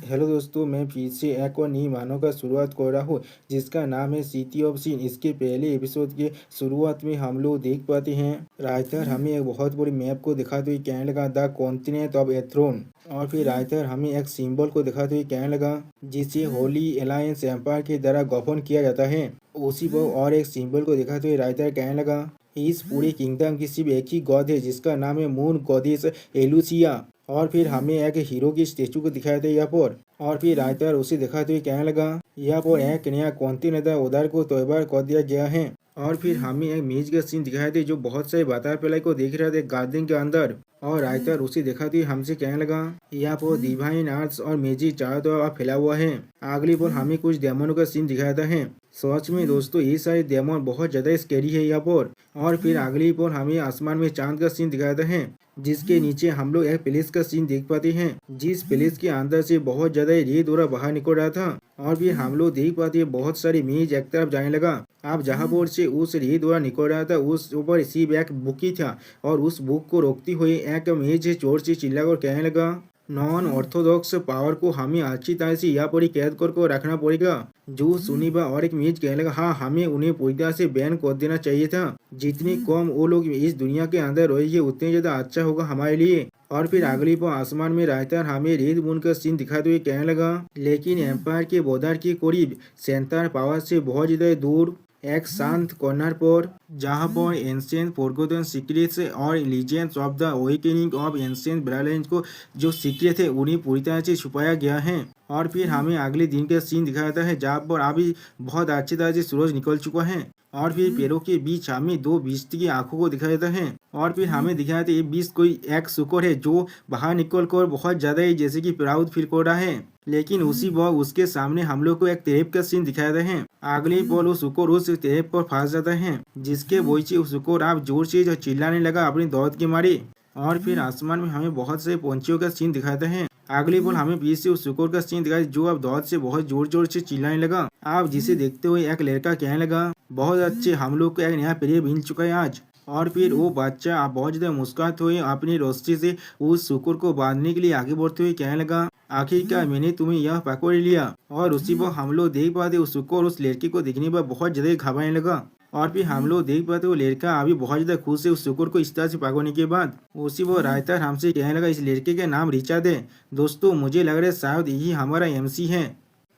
Hello दोस्तों, मैं फिर से एक और नई मानव का शुरुआत कर रहा हूँ जिसका नाम है सिटी ऑफ सीन। इसके पहले एपिसोड के शुरुआत में हम लोग देख पाते हैं राइटर हमें एक बहुत बड़ी मैप को दिखाते हुए कहने लगा द कॉन्टिनेंट ऑफ एथ्रोन। और फिर राइटर हमें एक सिंबल को दिखाते हुए कहने लगा जिसे होली अलायंस एम्पायर के द्वारा गठन किया जाता है। उसी पर और एक सिंबल को दिखाते हुए राइटर कहने लगा इस पूरे किंगडम की सिर्फ एक ही गॉड है जिसका नाम है मून गॉडेस एलुसिया। और फिर हमें एक हीरो की स्टेचू को दिखाया था यहाँ पर। और फिर राइटर उसे दिखाते हुए कहने लगा यहाँ पर एक नया कॉन्टिनेंट उधार को तैयार कर दिया गया है। और फिर हमें एक मेज का सीन दिखाया था जो बहुत सारे बातार पिलाई को देख रहे थे गार्डन के अंदर। और राइटर उसे दिखाते हुए हमसे कहने लगा यहाँ पर डिवाइन आर्ट्स और मैजिक चारों तरफ फैला हुआ है। अगली पर हमें कुछ डेमोनों का सीन दिखाया था है। सच में दोस्तों ये सारे डेमोन बहुत ज्यादा स्कैरी है यहाँ पर। और फिर अगली पर हमें आसमान में चांद का सीन दिखाया था है जिसके नीचे हम लोग एक प्लेस का सीन देख पाते हैं जिस प्लेस के अंदर से बहुत ज्यादा रेत और बाहर निकल रहा था। और फिर हम लोग देख पाते हैं बहुत सारी मेज एक तरफ जाने लगा। आप जहाँ पर से उस रेत द्वारा निकल रहा था उस ऊपर सिर्फ एक बुक ही था और उस बुक को रोकती हुई एक मेज चोर से चिल्लाकर कहने लगा नॉन ऑर्थोडॉक्स पावर को हमें अच्छी तरह से यहाँ पर ही कैद कर रखना पड़ेगा। जो सुनी बा और एक मेज कहने लगा हाँ हमें उन्हें पूरी तरह से बैन कर देना चाहिए था। जितनी कम वो लोग इस दुनिया के अंदर रहेंगे उतने ज्यादा अच्छा होगा हमारे लिए। और फिर अगली पर आसमान में राइटर हमें रेड मून का सीन दिखाते हुए कहने लगा लेकिन एम्पायर के बॉर्डर के करीब सेंटर पावर से बहुत ज्यादा दूर एक शांत कॉर्नर पर जहां पर एंशिएंट फॉरगॉटन सीक्रेट्स और legends of the awakening of ancient brotherland को जो सीक्रेट है उन्हें पूरी तरह से छुपाया गया है। और फिर हमें अगले दिन का सीन दिखाता है जहाँ पर अभी बहुत अच्छी तरह से सूरज निकल चुका है। और फिर पेड़ों के बीच हमें दो बीस्ट की आंखों को दिखाया जाता है। और फिर हमें दिखाया था ये बीस्ट कोई एक शुक्र है जो बाहर निकल कर बहुत ज्यादा ही जैसे कि प्राउड फील कर रहा है। लेकिन उसी वक्त उसके सामने हम लोग को एक तेरेप का सीन दिखाया जाता है। अगले पल वो शुक्र उस तेरेप पर फंस जाता है जिसके वजह से शुक्र आप जोर से चिल्लाने लगा अपनी दौड़ के मारे। और फिर आसमान में हमें बहुत से पंछियों का सीन दिखाते हैं। अगली पल हमें फिर से उस शुक्र का सीन दिखाया जो अब दौड़ से बहुत जोर जोर से चिल्लाने लगा। आप जिसे देखते हुए एक लड़का कहने लगा बहुत अच्छे हम लोग को एक नया प्रिय मिल चुका है आज। और फिर वो बच्चा आप बहुत ज्यादा मुस्कुराते हुए अपनी रस्सी से उस शुक्र को बांधने के लिए आगे बढ़ते हुए कहने लगा आखिरकार मैंने तुम्हें यह पकड़ लिया। और उसी पर हम लोग देख पाते उस शुक्र उस लड़की को देखने पर बहुत ज्यादा घबराने लगा। और फिर हम लोग देख पाते वो लड़का अभी बहुत ज्यादा खुश है उस शुक्र को इस तरह से पकड़ने के बाद। उसी वो राइटर हमसे कहने लगा इस लड़के का नाम रिचार्ड है। दोस्तों मुझे लग रहा है शायद यही हमारा एमसी है।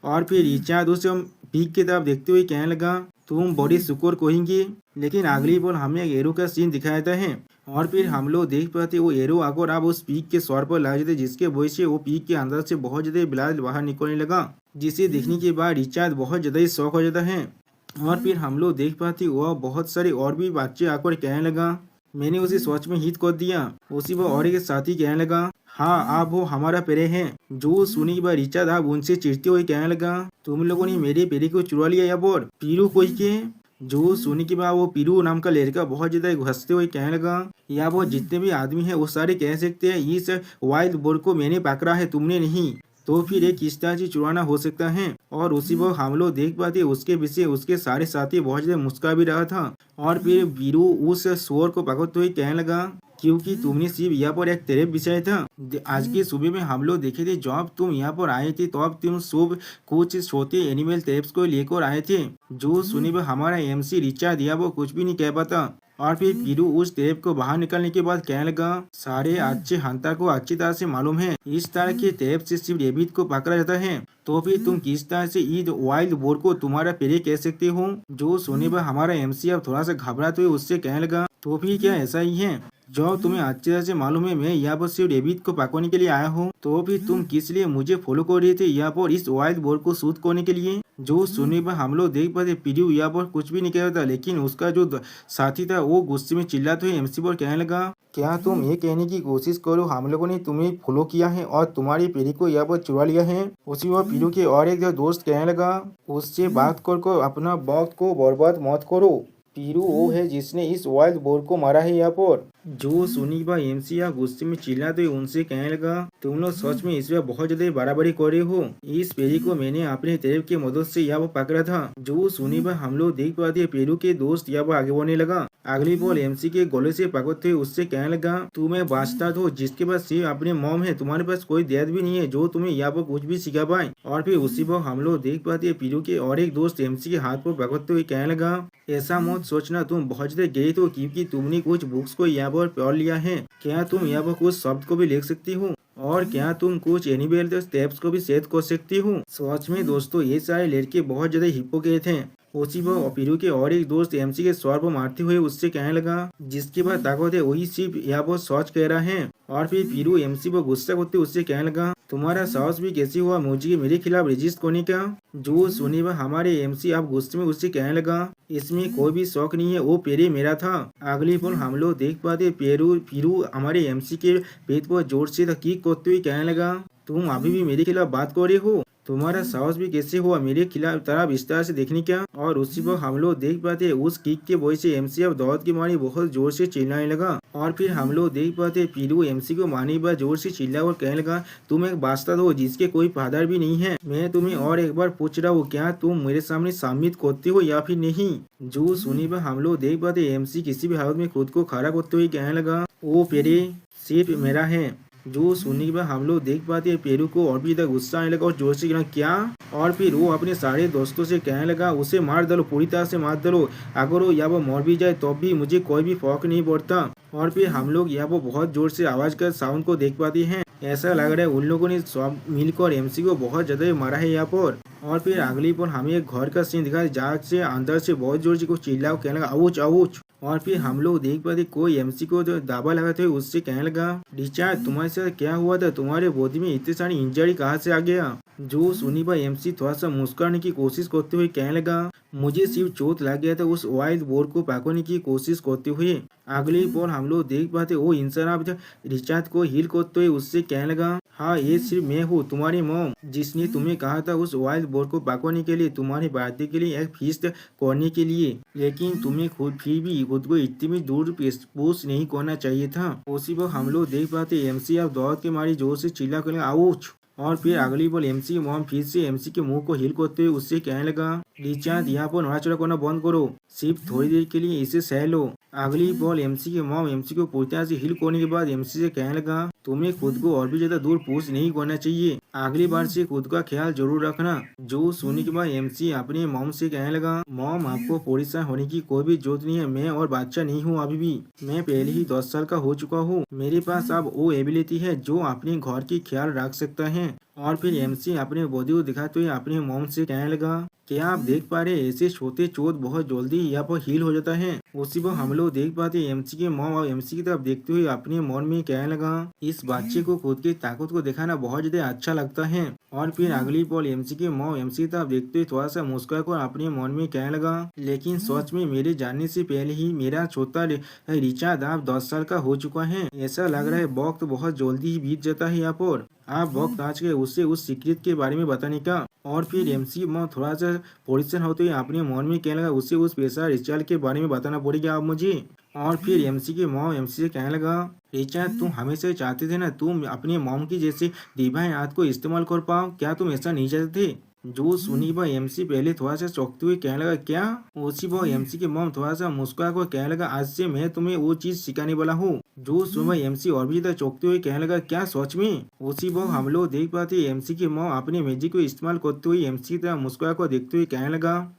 और फिर रिचार्ड उस पीक की तरफ देखते हुए कहने लगा तुम बड़ी शुक्र कहेंगे। लेकिन अगली बार हमें एक एरो का सीन दिखाया जाता है। और फिर हम लोग देख पाते वो एरो आकर अब उस पीक के सौर पर लग जाते जिसके वजह से वो पीक के अंदर से बहुत ज्यादा ब्लड बाहर निकलने लगा जिसे देखने के बाद रिचार्ड बहुत ज्यादा ही शौक हो जाता है। और फिर हम लोग देख पाते वह बहुत सारे और भी बच्चे आकर कहने लगा मैंने उसे सच में हिट कर दिया। उसी वह और एक साथी कहने लगा हाँ आप वो हमारा पेरे हैं। जो सुनी के बाद रिचार्ड आप उनसे चिढ़ते हुए कहने लगा तुम लोगों ने मेरे पेरे को चुरा लिया या बोर पीरू कोई के। जो सुनी के बाद वो पीरू नाम का लड़का बहुत ज्यादा हंसते हुए कहने लगा या वो जितने भी आदमी हैं वो सारे कह सकते हैं इस वाइल्ड बोर को मैंने पकड़ा है तुमने नहीं। तो फिर एक किस तरह से चुराना हो सकता है। और उसी वक्त हम लोग देख पाते उसके पीछे उसके सारे साथी बहुत ज्यादा मुस्कुरा भी रहा था। और फिर वीरू उस शोर को पकड़ते हुए कहने लगा क्योंकि तुमने सिर्फ यहाँ पर एक तेरे बिछाया था। आज की सुबह में हम लोग देखे थे जब तुम यहाँ पर आए थे तो अब तुम सब कुछ छोटे एनिमल टेप्स को लेकर आए थे। जो सुनी पर हमारा एमसी रिचार्ड दिया वो कुछ भी नहीं कह पाता। और फिर पीरू उस टेप को बाहर निकालने के बाद कहने लगा सारे अच्छे हंटर को अच्छी तरह से मालूम है इस तरह के टेप से सिर्फ रेबिट को पकड़ा जाता है। तो फिर तुम किस तरह से ईद वाइल्ड बोर को तुम्हारा पेरे कह सकते हो। जो सुने पर हमारा एमसी अब थोड़ा सा घबराते हुए उससे कहने लगा तो फिर क्या ऐसा ही है जो तुम्हें अच्छी तरह से मालूम है मैं यहाँ पर सिर्फ रेबिट को पकड़ने के लिए आया हूँ। तो फिर तुम किस लिए मुझे फॉलो कर रहे थे यहाँ पर इस वाइल्ड बोर को शूट करने के लिए। जो सुनने पर हम लोग देख पाते पीरू यहाँ पर कुछ भी नहीं कह रहा था लेकिन उसका जो साथी था वो गुस्से में चिल्लाते हुए एमसी पर कहने लगा क्या तुम ये कहने की कोशिश करो हम लोगों ने तुम्हें फॉलो किया है और तुम्हारी पीढ़ी को यहाँ पर चुरा लिया है। उसी वक्त पीरू के और एक दोस्त कहने लगा उससे बात कर अपना वक्त को बर्बाद मत करो। पीरू वो है जिसने इस वाइल्ड बोर को मारा है यहाँ पर। जो सुनी व एमसी या गुस्से में चिल्लाते हुए उनसे कहने लगा, तुम लोग सच में इस बार बहुत ज्यादा बराबरी कर रहे हो। इस पेरी को मैंने अपने तेरे की मदद से या वो पकड़ा था। जो सुनी व हम लोग देख पाते पेरू के दोस्त या वो आगे बढ़ने लगा। अगली बॉल एमसी के गोले से पकड़ते हुए उससे कहने लगा, तुम एक बास्टर्ड हो जिसके पास सिर्फ अपने मॉम है, तुम्हारे पास कोई डैड भी नहीं है जो तुम्हें या वो कुछ भी सिखा पाए। और फिर उसी पर हम लोग देख पाते पीरू के और एक दोस्त एमसी के हाथ पर पकड़ते हुए कहने लगा, ऐसा मत सोचना तुम बहुत ज्यादा गई हो क्योंकि तुमने कुछ बुक्स को यहाँ पर पढ़ लिया है। क्या तुम यहाँ पर कुछ शब्द को भी लिख सकती हो और क्या तुम कुछ एनिमल स्टेप्स को भी सेट कर सकती हो। सच में दोस्तों ये सारे लड़के बहुत ज्यादा हिप्पोक्रेट हैं। उसी पर पीरू के और एक दोस्त एमसी के स्वर पर मारते हुए उससे कहने लगा, जिसके पास ताकत है वही सिर्फ यहाँ पर सच कह रहा है। और फिर पीरू एमसी पर गुस्सा करते उससे कहने लगा, तुम्हारा साहस भी कैसे हुआ मुझे मेरे खिलाफ रजिस्ट करने का। जो सुनी वह हमारे एमसी अब गुस्से में उससे कहने लगा, इसमें कोई भी शौक नहीं है, वो पेरे मेरा था। अगली पल हम लोग देख पाते पीरू हमारे एमसी के पेट पर जोर से किक करते हुए कहने लगा, तुम अभी भी मेरे खिलाफ बात कर रहे हो, तुम्हारा साहस भी कैसे हुआ मेरे खिलाफ तरह विस्तार से देखने का। और उसी पर हम लोग देख पाते उस किक के वजह से एमसी अब दौड़ के मारी बहुत जोर से चिल्लाने लगा। और फिर हम लोग देख पाते पीरू एमसी को मारने पर जोर से चिल्ला और कहने लगा, तुम एक बास्टर्ड हो जिसके कोई फादर भी नहीं है। मैं तुम्हें और एक बार पूछ रहा हूँ, क्या तुम मेरे सामने साबित करते हो या फिर नहीं। जो सुनी पर हम लोग देख पाते एमसी किसी भी हालत में खुद को खड़ा करते हुए कहने लगा, वो पेरे सिर्फ मेरा है। जो सुनने के बाद हम लोग देख पाते हैं पेरू को और भी ज्यादा गुस्सा आने लगा और जोर से कहना क्या। और फिर वो अपने सारे दोस्तों से कहने लगा, उसे मार डालो, पूरी तरह से मार डालो, अगर वो या वो मर भी जाए तो भी मुझे कोई भी फर्क नहीं पड़ता। और फिर हम लोग यहाँ पर बहुत जोर से आवाज कर साउंड को देख पाते हैं। ऐसा लग रहा है उन लोगों ने सब मिलकर एमसी को बहुत ज्यादा मारा है यहाँ पर। और फिर अगली पर हमें एक घर का सीन दिखा जहाँ से अंदर से बहुत जोर से कुछ चिल्ला कहने लगा, आउच आउच। और फिर हम लोग देख पाते कोई एमसी को जो दावा लगाते हुए उससे कहने लगा, रिचार्ड तुम्हारे साथ क्या हुआ था, तुम्हारे बॉडी में इतनी सारी इंजरी कहाँ से आ गया। जो सुनी पर एमसी थोड़ा सा मुस्कुराने की कोशिश करते हुए कहने लगा, मुझे सिर्फ चोट लग गया था उस वाइल्ड बोर को पकड़ने की कोशिश करते हुए। अगली पर हम लोग देख पाते वो इंसान अब रिचार्ड को हील करते हुए उससे कहने लगा, हाँ ये सिर्फ मैं हूँ तुम्हारी मॉम जिसने तुम्हें कहा था उस वाइल्ड बोर को पकड़ने के लिए तुम्हारे बर्थडे के लिए एक फीस्ट करने के लिए, लेकिन तुम्हें खुद फिर भी खुद को इतनी दूर पुश नहीं करना चाहिए था। उसी पर हम लोग देख पाते एमसी अब दौड़ के मारी जोर से चिल्ला कर आउच। और फिर अगली बॉल एमसी की मॉम फिर से एमसी के मुंह को हिल करते हुए उससे कहने लगा, रिचार्ड यहाँ पर नोड़ा चोड़ा करना बंद करो, सिर्फ थोड़ी देर के लिए इसे सह लो। अगली बॉल एमसी के मॉम एमसी को पूरी तरह से हिल करने के बाद एमसी से कहने लगा, तुम्हें खुद को और भी ज्यादा दूर पुश नहीं करना चाहिए, अगली बार से खुद का ख्याल जरूर रखना। जो सुनने के बाद एमसी अपने मॉम से कहने लगा, मॉम आपको परेशान होने की कोई भी जरूरत नहीं है, मैं और बच्चा नहीं हूँ अभी भी, मैं पहले ही 10 साल का हो चुका हूँ, मेरे पास अब वो एबिलिटी है जो अपने घर की ख्याल रख सकता है। और फिर एमसी अपने बॉडी को दिखाते हुए अपने मॉम से कहने लगा, क्या आप देख पा रहे ऐसे छोटे चोट बहुत जल्दी यहाँ पर हील हो जाता है। उसी पर हम लोग देख पाते एमसी के मॉम और एमसी की तरफ देखते हुए अपने मन में कहने लगा, इस बच्चे को खुद की ताकत को दिखाना बहुत ज्यादा अच्छा लगता है। और फिर अगली पल एमसी के मॉम एमसी की तरफ देखते हुए थोड़ा सा मुस्कुरा कर अपने मन में कहने लगा, लेकिन सच में मेरे जानने से पहले ही मेरा छोटा रिचार्ड आप 10 साल का हो चुका है। ऐसा लग रहा है वक्त बहुत जल्दी ही बीत जाता है यहाँ पर, आप वक्त आज के उसे उस सीक्रेट के बारे में बताने का। और फिर एमसी मॉम थोड़ा सा परेशान होते हुए अपने मन में कहने लगा, उसे उस पैसा रिचार्ड के बारे में बताना पड़ेगा आप मुझे। और फिर एमसी के मॉम एमसी से कहने लगा, रिचार्ड तुम हमेशा चाहते थे ना तुम अपने मॉम की जैसे डिवाइन हाथ को इस्तेमाल कर पाओ, क्या तुम ऐसा नहीं चाहते थे। जो सुनी वह एमसी पहले थोड़ा सा चौंकते हुए कहने लगा, क्या। उसी वह एमसी के मॉम थोड़ा सा मुस्कुरा कर कहने लगा, आज से मैं तुम्हें वो चीज सिखाने वाला हूँ। जो सुबह एमसी और भी ज्यादा चौंकते हुए कहने लगा, क्या सच में। उसी वह हम लोग देख पाते एमसी के मॉम अपने मैजिक को इस्तेमाल करते हुए एमसी की तरह मुस्कुरा कर देखते हुए कहने लगा,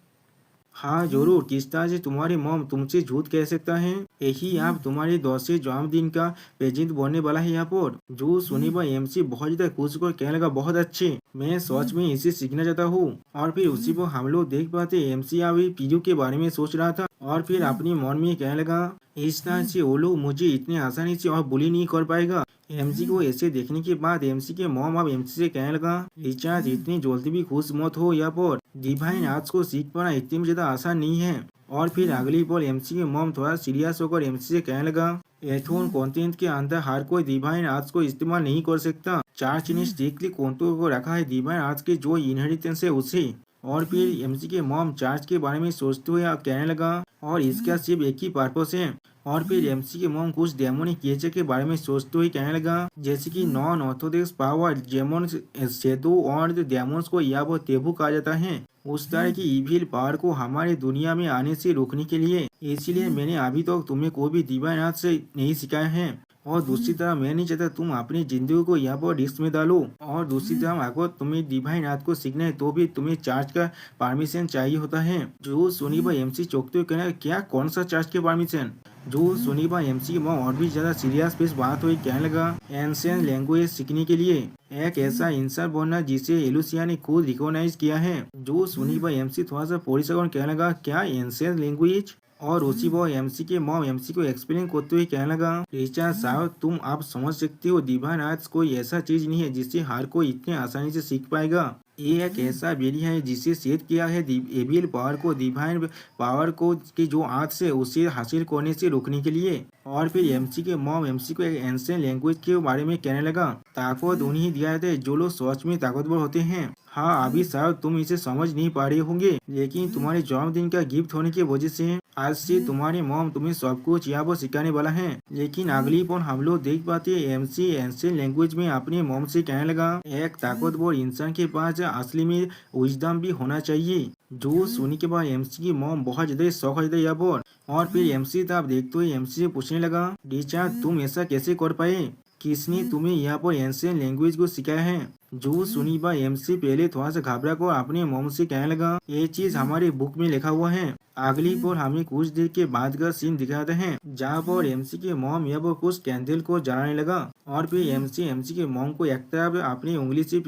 हाँ जरूर, किस तरह से तुम्हारी मॉम तुमसे झूठ कह सकता है, यही आप तुम्हारे 10वें जन्मदिन का प्रेजेंट बनने वाला है यहाँ पर। जो सुनी वह एमसी बहुत ज्यादा खुश होकर कहने लगा, बहुत अच्छे, मैं सच में इसे सीखना चाहता हूँ। और फिर उसी पर हम लोग देख पाते एमसी अभी पीजू के बारे में सोच रहा था और फिर अपनी मन में कहने लगा, इस तरह से वो लोग मुझे इतनी आसानी से और बुली नहीं कर पाएगा। एमसी को ऐसे देखने के बाद एमसी के मॉम अब एमसी से कहने लगा, रिचार्ड इतनी जल्दी भी खुश मत हो यहाँ पर, डिवाइन आर्ट्स को सीख पाना इतनी ज्यादा आसान नहीं है। और फिर अगली पल एमसी के मॉम थोड़ा सीरियस होकर एमसी से कहने लगा, एथोन कॉन्टिनेंट के अंदर हर कोई डिवाइन आर्ट्स को इस्तेमाल नहीं कर सकता, चर्च ने स्ट्रिक्टली कंट्रोल को रखा है डिवाइन आर्ट्स के जो इनहेरिटेंस है उसे। और फिर एमसी के मॉम चर्च के बारे में सोचते हुए कहने लगा, और इसका सिर्फ एक ही पर्पस है, और फिर एमसी के मॉम कुछ डेमोनिक क्रिएचर के बारे में सोचते हुए कहने लगा, जैसे कि नॉन ऑर्थोडॉक्स पावर जेमन शेडो और डेमोन्स को या वो तेबू कहा जाता है, उस तरह की इविल पावर को हमारे दुनिया में आने से रोकने के लिए। इसलिए मैंने अभी तक तुम्हें कोई भी डिवाइन हाथ से नहीं सिखाया है। और दूसरी तरफ मैं नहीं चाहता तुम अपनी जिंदगी को यहाँ पर रिस्क में डालो। और दूसरी तरफ अगर तुम्हें डिवाइन हाथ को सीखना है तो भी तुम्हें चार्ज का परमिशन चाहिए होता है। जो सुनी भाई एमसी चौकते हुए कहना, क्या कौन सा चार्ज के परमिशन? जो सुनी भाई एमसी की और भी ज्यादा सीरियस पेश बात हुई कहने लगा, एंशियंट लैंग्वेज सीखने के लिए एक ऐसा इंसान बनना जिसे एलुसिया ने खुद रिकॉग्नाइज किया है। जो सुनी भाई एमसी थोड़ा सा पोलिसर कहने लगा, क्या एंशियंट लैंग्वेज? और उसी वो एमसी के मॉम एमसी को एक्सप्लेन करते हुए कहने लगा, रिचा साहब तुम आप समझ सकते हो डिवाइन आर्ट्स कोई ऐसा चीज नहीं है जिसे हर कोई इतने आसानी से सीख पाएगा। ये एक ऐसा बेली है जिसे सेट किया है एविल पावर को डिवाइन पावर को की जो आज से उसे हासिल करने से रोकने के लिए। और फिर एमसी के मॉम एमसी को एक एंशिएंट लैंग्वेज के बारे में कहने लगा, ताकत उन्हें दिया जाता है जो लोग सच में ताकतवर होते हैं। हाँ अभी शायद तुम इसे समझ नहीं पा रहे होंगे, लेकिन तुम्हारे जन्मदिन का गिफ्ट होने की वजह से आज से तुम्हारे मॉम तुम्हें सब कुछ यहाँ पर सिखाने वाला है। लेकिन अगली पल हम लोग देख पाते एमसी एंशिएंट लैंग्वेज में अपने मॉम से कहने लगा, एक ताकतवर इंसान के पास असली में विजडम भी होना चाहिए। जो सुनी के बाद एमसी की मॉम बहुत ज्यादा शौक हो जाता है यहाँ पर। और फिर एमसी तब देखते हुए एमसी से पूछने लगा, टीचर तुम ऐसा कैसे कर पाए? किसने तुम्हें यहाँ पर एंशिएंट लैंग्वेज को सिखाया है? जो सुनी बा एमसी पहले थोड़ा सा घबरा कर अपने मॉम से कहने लगा, ये चीज हमारे बुक में लिखा हुआ है। अगली पर हमें कुछ देर के बाद का सीन दिखाते हैं जहाँ पर एमसी के मॉम यहाँ पर कुछ कैंडल को जलाने लगा। और फिर एमसी के मॉम को एक तरफ अपनी उंगली से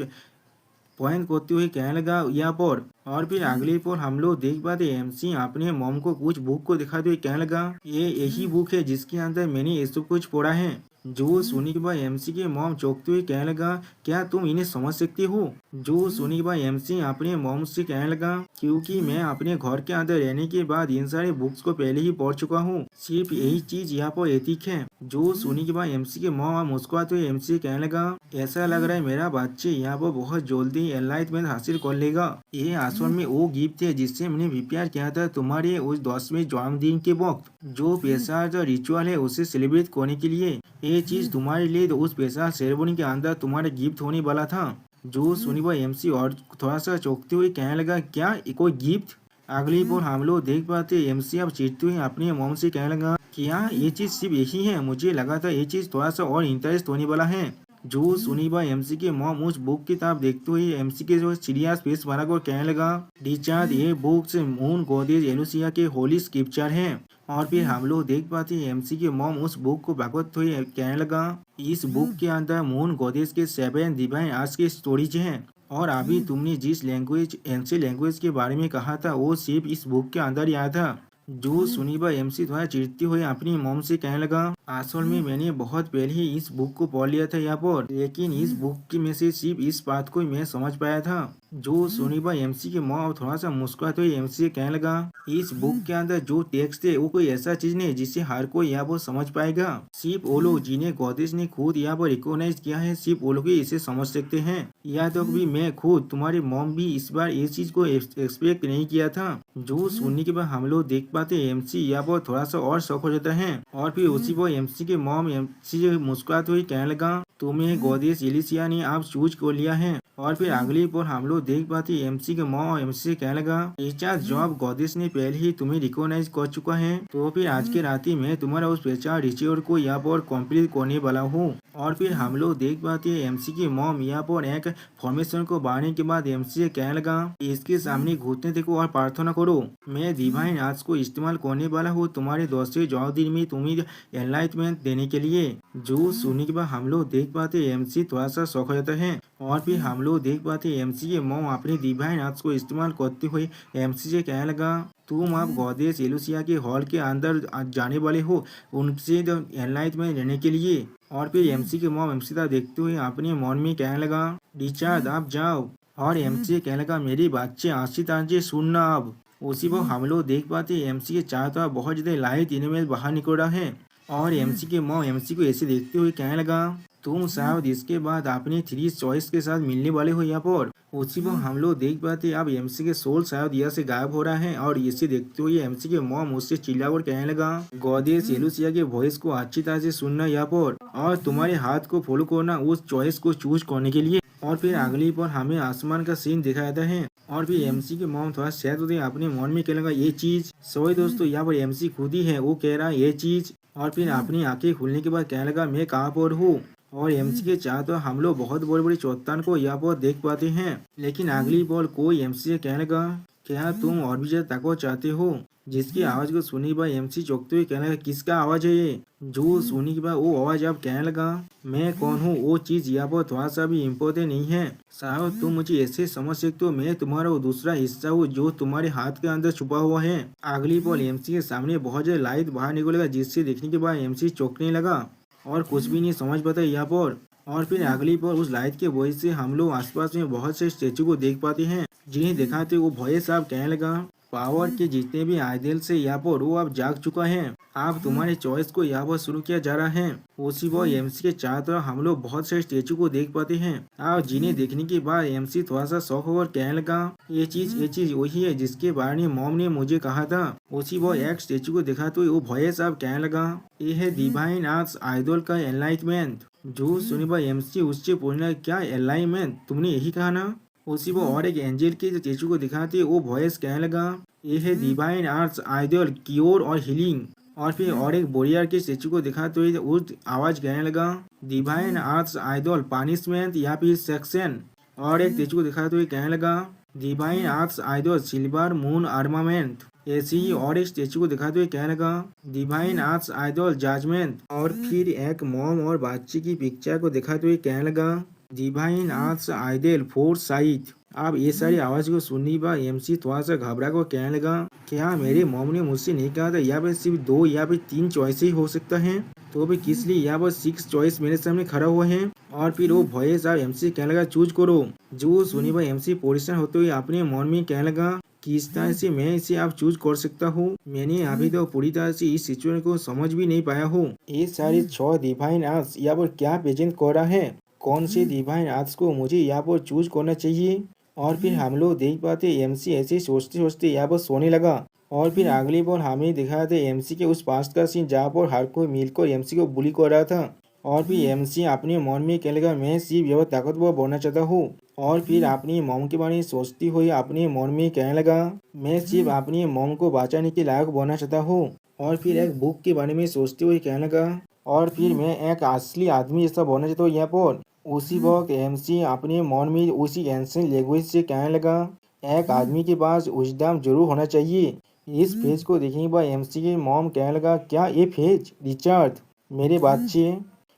पॉइंट करते हुए कहने लगा यहाँ पर। और फिर अगले पर हम लोग देख पाते एमसी अपने मॉम को कुछ बुक को दिखाते हुए कहने लगा, ये यही बुक है जिसके अंदर मैंने ये सब कुछ पढ़ा है। जो सुनी के बाद एमसी के मॉम चौंकते हुए कहने लगा, क्या तुम इन्हें समझ सकती हो? जो सुनी के बाद एमसी अपने मॉम से कहने लगा, क्योंकि मैं अपने घर के अंदर रहने के बाद इन सारे बुक्स को पहले ही पढ़ चुका हूँ, सिर्फ यही चीज यहाँ पर एथिक है। जो सुनी के बाद एमसी के मॉम मुस्कुराते हुए एमसी कहने लगा, ऐसा लग रहा है मेरा बच्चे यहाँ पर बहुत जल्दी एनलाइटमेंट हासिल कर लेगा। ये असल में वो गिफ्ट है जिससे मैंने प्रिपेयर किया था तुम्हारे उस 10वें जन्मदिन के वक्त। जो पैसा जो रिचुअल है उसे सेलिब्रेट करने के लिए ये चीज तुम्हारे लिए उस पैसा सेरेमनी के अंदर तुम्हारा गिफ्ट होने वाला था। जो सुनी वह एमसी और थोड़ा सा चौंकते हुए कहने लगा, क्या कोई गिफ्ट? अगली बार हम लोग देख पाते एमसी अब चिढ़ते हुए अपने मॉम से कहने लगा, क्या ये चीज सिर्फ यही है? मुझे लगा था ये चीज थोड़ा सा और इंटरेस्ट होने वाला है। जो सुनी बा एमसी के मॉम उस बुक की तरफ देखते हुए एमसी के जो सीरियस फेस बनाकर कहने लगा, रिचर्ड ये बुक्स मून गॉडेस एलुसिया के होली स्क्रिप्चर हैं। और फिर हम लोग देख पाते हैं एमसी के मॉम उस बुक को पकड़ते हुए कहने लगा, इस बुक के अंदर मून गॉडेस के 7 डिवाइन आर्ट्स के स्टोरीज हैं। और अभी तुमने जिस लैंग्वेज एंशिएंट लैंग्वेज के बारे में कहा था वो सिर्फ इस बुक के अंदर ही आया था। जो सुनी बा एमसी थोड़ा चिढ़ते हुए अपनी मॉम से कहने लगा, असल में मैंने बहुत पहले ही इस बुक को पढ़ लिया था यहाँ पर, लेकिन इस बुक की में से सिर्फ इस बात को मैं समझ पाया था। जो सुनी बा एमसी के मॉम थोड़ा सा मुस्कुराते हुए एमसी से कहने लगा, इस बुक के अंदर जो टेक्स्ट है वो कोई ऐसा चीज नहीं जिसे हर कोई यहाँ पर समझ पाएगा। सिर्फ वो लोग जिन्हें गॉडेस ने खुद यहाँ पर रिकॉग्नाइज किया है, सिर्फ वो लोग ही इसे समझ सकते हैं। यहाँ तक भी मैं खुद तुम्हारी मॉम भी इस बार इस चीज को एक्सपेक्ट नहीं किया था। जो सुनने के बाद हम लोग देख पाते एमसी यहाँ पर थोड़ा सा और शौक हो जाता है। और फिर उसी पर एमसी के मॉम एमसी से मुस्कुराते हुए कहने लगा, तुम्हें गॉडेस एलिसिया ने आप चूज कर लिया है। और फिर अगली पर हम लोग देख पाते एमसी के मॉम एमसी से कहने लगा, टीचर जॉब गॉडेस ने पहले ही तुम्हें रिकॉग्नाइज कर चुका है, तो फिर आज के रात ही मैं तुम्हारा उस पेचार रिचुअल को यहाँ पर कंप्लीट करने वाला हूँ। और फिर हम लोग देख पाते हैं एमसी की मॉम यहाँ पर एक फॉर्मेशन को बांधने के बाद एमसी से कहने लगा, इसके सामने घुटने देखो और प्रार्थना करो, मैं डिवाइन आर्ट्स को इस्तेमाल करने वाला हूँ तुम्हारे 10वें जन्मदिन में तुम्हें एनलाइटमेंट देने के लिए। जो सुनने के बाद हम लोग देख पाते एमसी थोड़ा सा शौक हो जाता है। और फिर हम लोग देख पाते एमसी के मॉम अपने डिवाइन आर्ट्स को इस्तेमाल करते हुए एमसी से कहने लगा, तुम आप गॉडेस एलुसिया के हॉल के अंदर जाने वाले हो उनसे एनलाइटमेंट लेने के लिए। और फिर एमसी के मॉम एमसी का देखते हुए अपने मन में कहने लगा, रिचर्ड आप जाओ। और एमसी कहने लगा, मेरी बच्चे आशित आंचे सुनना अब। उसी पर हम लोग देख पाते एमसी के चारों तरफ बहुत ज्यादा लाइट इनमें बाहर निकल रहा है। और एमसी के मॉम एमसी को ऐसे देखते हुए कहने लगा, तुम शायद इसके बाद अपनी थ्री चॉइस के साथ मिलने वाले हो यहाँ पर। उसी पर हम लोग देख पाते अब एमसी के सोल शायद यहाँ से गायब हो रहा है और इसे देखते हुए एमसी के मॉम उससे चिल्लाकर कहने लगा, गॉडेस एलुसिया के वॉइस को अच्छी तरह से सुनना यहाँ पर और तुम्हारे हाथ को फॉलो करना उस चॉइस को चूज करने के लिए। और फिर अगली पर हमें आसमान का सीन दिखाया जाता है और फिर एमसी के मॉम थोड़ा सैड होते हैं, अपने मन में कहने लगा ये चीज। सॉरी दोस्तों, यहाँ पर एमसी खुद ही है, वो कह रहा है ये चीज। और फिर अपनी आंखें खुलने के बाद कहने लगा मैं कहाँ पर हूँ। और एमसी के चाह तो हम लोग बहुत बड़ी बड़ी चट्टान को यहाँ पर देख पाते हैं। लेकिन अगली बार कोई एमसी से कहने लगा, क्या तुम और भी ज्यादा ताकत चाहते हो। जिसकी आवाज को सुनी बाद एमसी चौंकते हुए कहने लगा, किसका आवाज है ये। जो सुनी के बाद वो आवाज अब कहने लगा, मैं कौन हूँ वो चीज यहाँ पर थोड़ा सा भी इम्पोर्टेंट नहीं है। शायद तुम मुझे ऐसे समझ सकते हो, मैं तुम्हारा वो दूसरा हिस्सा हूँ जो तुम्हारे हाथ के अंदर छुपा हुआ है। अगली पल एमसी के सामने बहुत ज्यादा लाइट बाहर निकलेगा, जिससे देखने के बाद एमसी चौंकने लगा और कुछ भी नहीं समझ पाता यहाँ पर। और फिर अगली पर उस लाइट के वजह से हम लोग आसपास में बहुत से स्टेचू को देख पाते हैं, जिन्हें दिखाते वो भय साहब कहने लगा, पावर के जितने भी आइडियल से यहाँ पर वो अब जाग चुका है, आप तुम्हारे चॉइस को यहाँ पर शुरू किया जा रहा है। उसी वो एमसी के चारों तरफ हम लोग बहुत से स्टेचू को देख पाते हैं और जिन्हें देखने के बाद एमसी थोड़ा सा शौक होकर कहने लगा, ये चीज वही है जिसके बारे में मॉम ने मुझे कहा था। उसी वो एक स्टेचू को दिखा तो वो भय साहब कहने लगा, ये है डिवाइन आर्ट्स आइडल का एनलाइटमेंट। जो सुनी बार एमसी उससे पूछना, क्या एनलाइटमेंट, तुमने यही कहा ना। उसी वो और एक एंजल के स्टेचू को दिखाते वो वॉइस कहने लगा, ये है डिवाइन आर्ट्स आइडल क्योर और हीलिंग। और फिर और एक बोरियर के स्टेचू को दिखाते हुए उस आवाज कहने लगा, डिवाइन आर्ट्स आइडल पनिशमेंट या फिर सेक्शन। और एक स्टेचू को दिखाते हुए कहने लगा, divine arts idol silver moon armament. ऐसे ही और एक स्टेचू को दिखाते हुए कहने लगा, डिवाइन आर्ट्स आइडल जजमेंट। और फिर एक मॉम और बच्चे की पिक्चर को दिखाते हुए कहने लगा, divine arts idol foresight. अब ये सारी आवाज को सुनने पर एमसी थोड़ा सा घबरा को कहने लगा, क्या मेरे मॉम ने मुझसे नहीं कहा था यहाँ पे सिर्फ 2 या फिर 3 चॉइस ही हो सकता है, तो भी किस लिए यहाँ पर 6 चॉइस मेरे सामने खड़ा हुआ है। और फिर वो भय साहब एमसी कहने लगा, चूज करो। जो सुनी पर एमसी परेशान होते हुए अपने मन में कहने लगा, किस तरह से मैं इसे आप चूज कर सकता हूँ, मैंने अभी तो पूरी तरह से इस सिचुएशन को समझ भी नहीं पाया हूँ। ये सारी 6 डिवाइन आर्ट्स यहाँ पर क्या प्रेजेंट कर रहा है, कौन से डिवाइन आर्ट्स को मुझे यहाँ पर चूज करना चाहिए। और फिर हम लोग देख पाते एमसी ऐसे सोचते सोचते यहाँ पर सोने लगा। और फिर अगली बार हमें दिखाया था एमसी के उस पास्ट का सीन जहाँ पर हर कोई मिलकर एमसी को बुली कर रहा था। और फिर एमसी अपने मन में कहने लगा, मैं सिर्फ यह ताकतवर बनना चाहता हूँ। और फिर अपनी मॉम के बारे में सोचती हुई अपने मन में कहने लगा, मैं सिर्फ अपनी मॉम को बचाने के लायक बनना चाहता हूँ। और फिर एक बुक के बारे में सोचते हुए कहने लगा, और फिर मैं एक असली आदमी जैसा बनना चाहता हूँ यहाँ पर। उसी वक्त एमसी अपने मन में उसी एंशिएंट लैंग्वेज से कहने लगा, एक आदमी के पास विजडम जरूर होना चाहिए। इस फेज को देखने के बाद एमसी की मॉम कहने लगा, क्या ये फेज रिचर्ड मेरे बच्चे।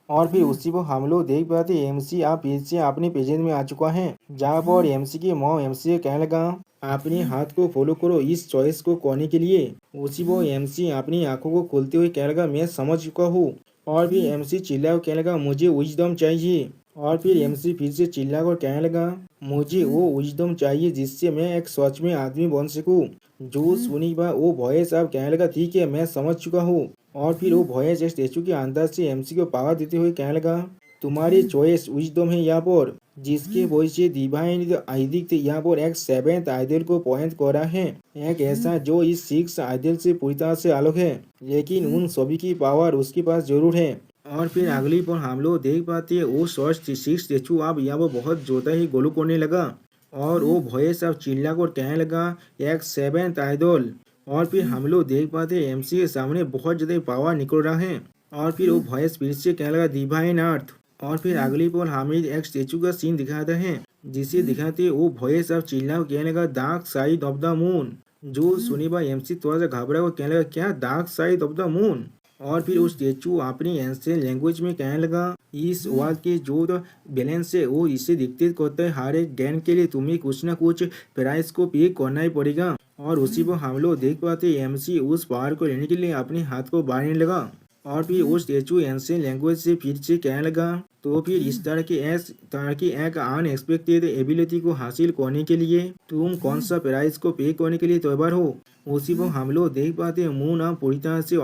और फिर उसी को हम लोग देख पाते एमसी आप फिर से अपने पेजेंट में आ चुका है, जहाँ पर एमसी की मॉम एमसी से कहने लगा, अपने हाथ को फॉलो करो इस चॉइस को करने के लिए। उसी वो एमसी अपनी आंखों को खोलते हुए कहने लगा, मैं समझ चुका हूँ। और फिर एमसी चिल्ला कहने लगा, मुझे विजडम चाहिए। और फिर एमसी फिर से चिल्लाकर कहने लगा, मुझे वो विजडम चाहिए जिससे मैं एक सच में आदमी बन सकूं। जो सुनी बा वो भय साहब कहने लगा, ठीक है मैं समझ चुका हूँ। और फिर वो भय स्टेचू के अंदर से एमसी को पावर देते हुए कहने लगा, तुम्हारी चॉइस विजडम है यहाँ पर, जिसके वजह से डिवाइन आइडिक यहाँ पर एक 7th आइडल को पॉइंट कर रहा है, एक ऐसा जो इस 6 आइडल से पूरी तरह से अलग है, लेकिन उन सभी की पावर उसके पास जरूर है। और फिर अगली पर हम लोग देख पाते हैं वो शॉर्ट 6 स्टेचू अब यहाँ पर बहुत जोता ही गोलू करने लगा। और वो भय सब चिल्ला कर कहने लगा, एक 7th आइडल। और फिर हम लोग देख पाते हैं एमसी के सामने बहुत ज्यादा पावर निकल रहा है। और फिर वो भय फिर से कहने लगा, डिवाइन अर्थ। और फिर अगली पर हमें एक स्टेचू का सीन दिखाते हैं, जिसे दिखाते वो भय सब चिल्ला कर कहने लगा, dark side of the moon. जो सुनी बा एमसी थोड़ा सा घबरा कर कहने लगा, क्या dark side of the moon. और फिर वो स्टेचू अपनी एंशिएंट लैंग्वेज में कहने लगा, इस वर्ल्ड के जो बैलेंस है वो इसे डिक्टेट करता है, हर एक गेन के लिए तुम्हें कुछ ना कुछ प्राइस को पे करना ही पड़ेगा। और उसी पर हम लोग देख पाते एमसी उस पावर को लेने के लिए अपने हाथ को बांधने लगा। और फिर वो स्टेचू एंशिएंट लैंग्वेज से फिर से कहने लगा, तो फिर इस तरह की एक अनएक्सपेक्टेड एबिलिटी को हासिल करने के लिए तुम कौन सा प्राइस को पे करने के लिए तैयार हो। उसी पर हम लोग देख पाते मून अब पूरी तरह से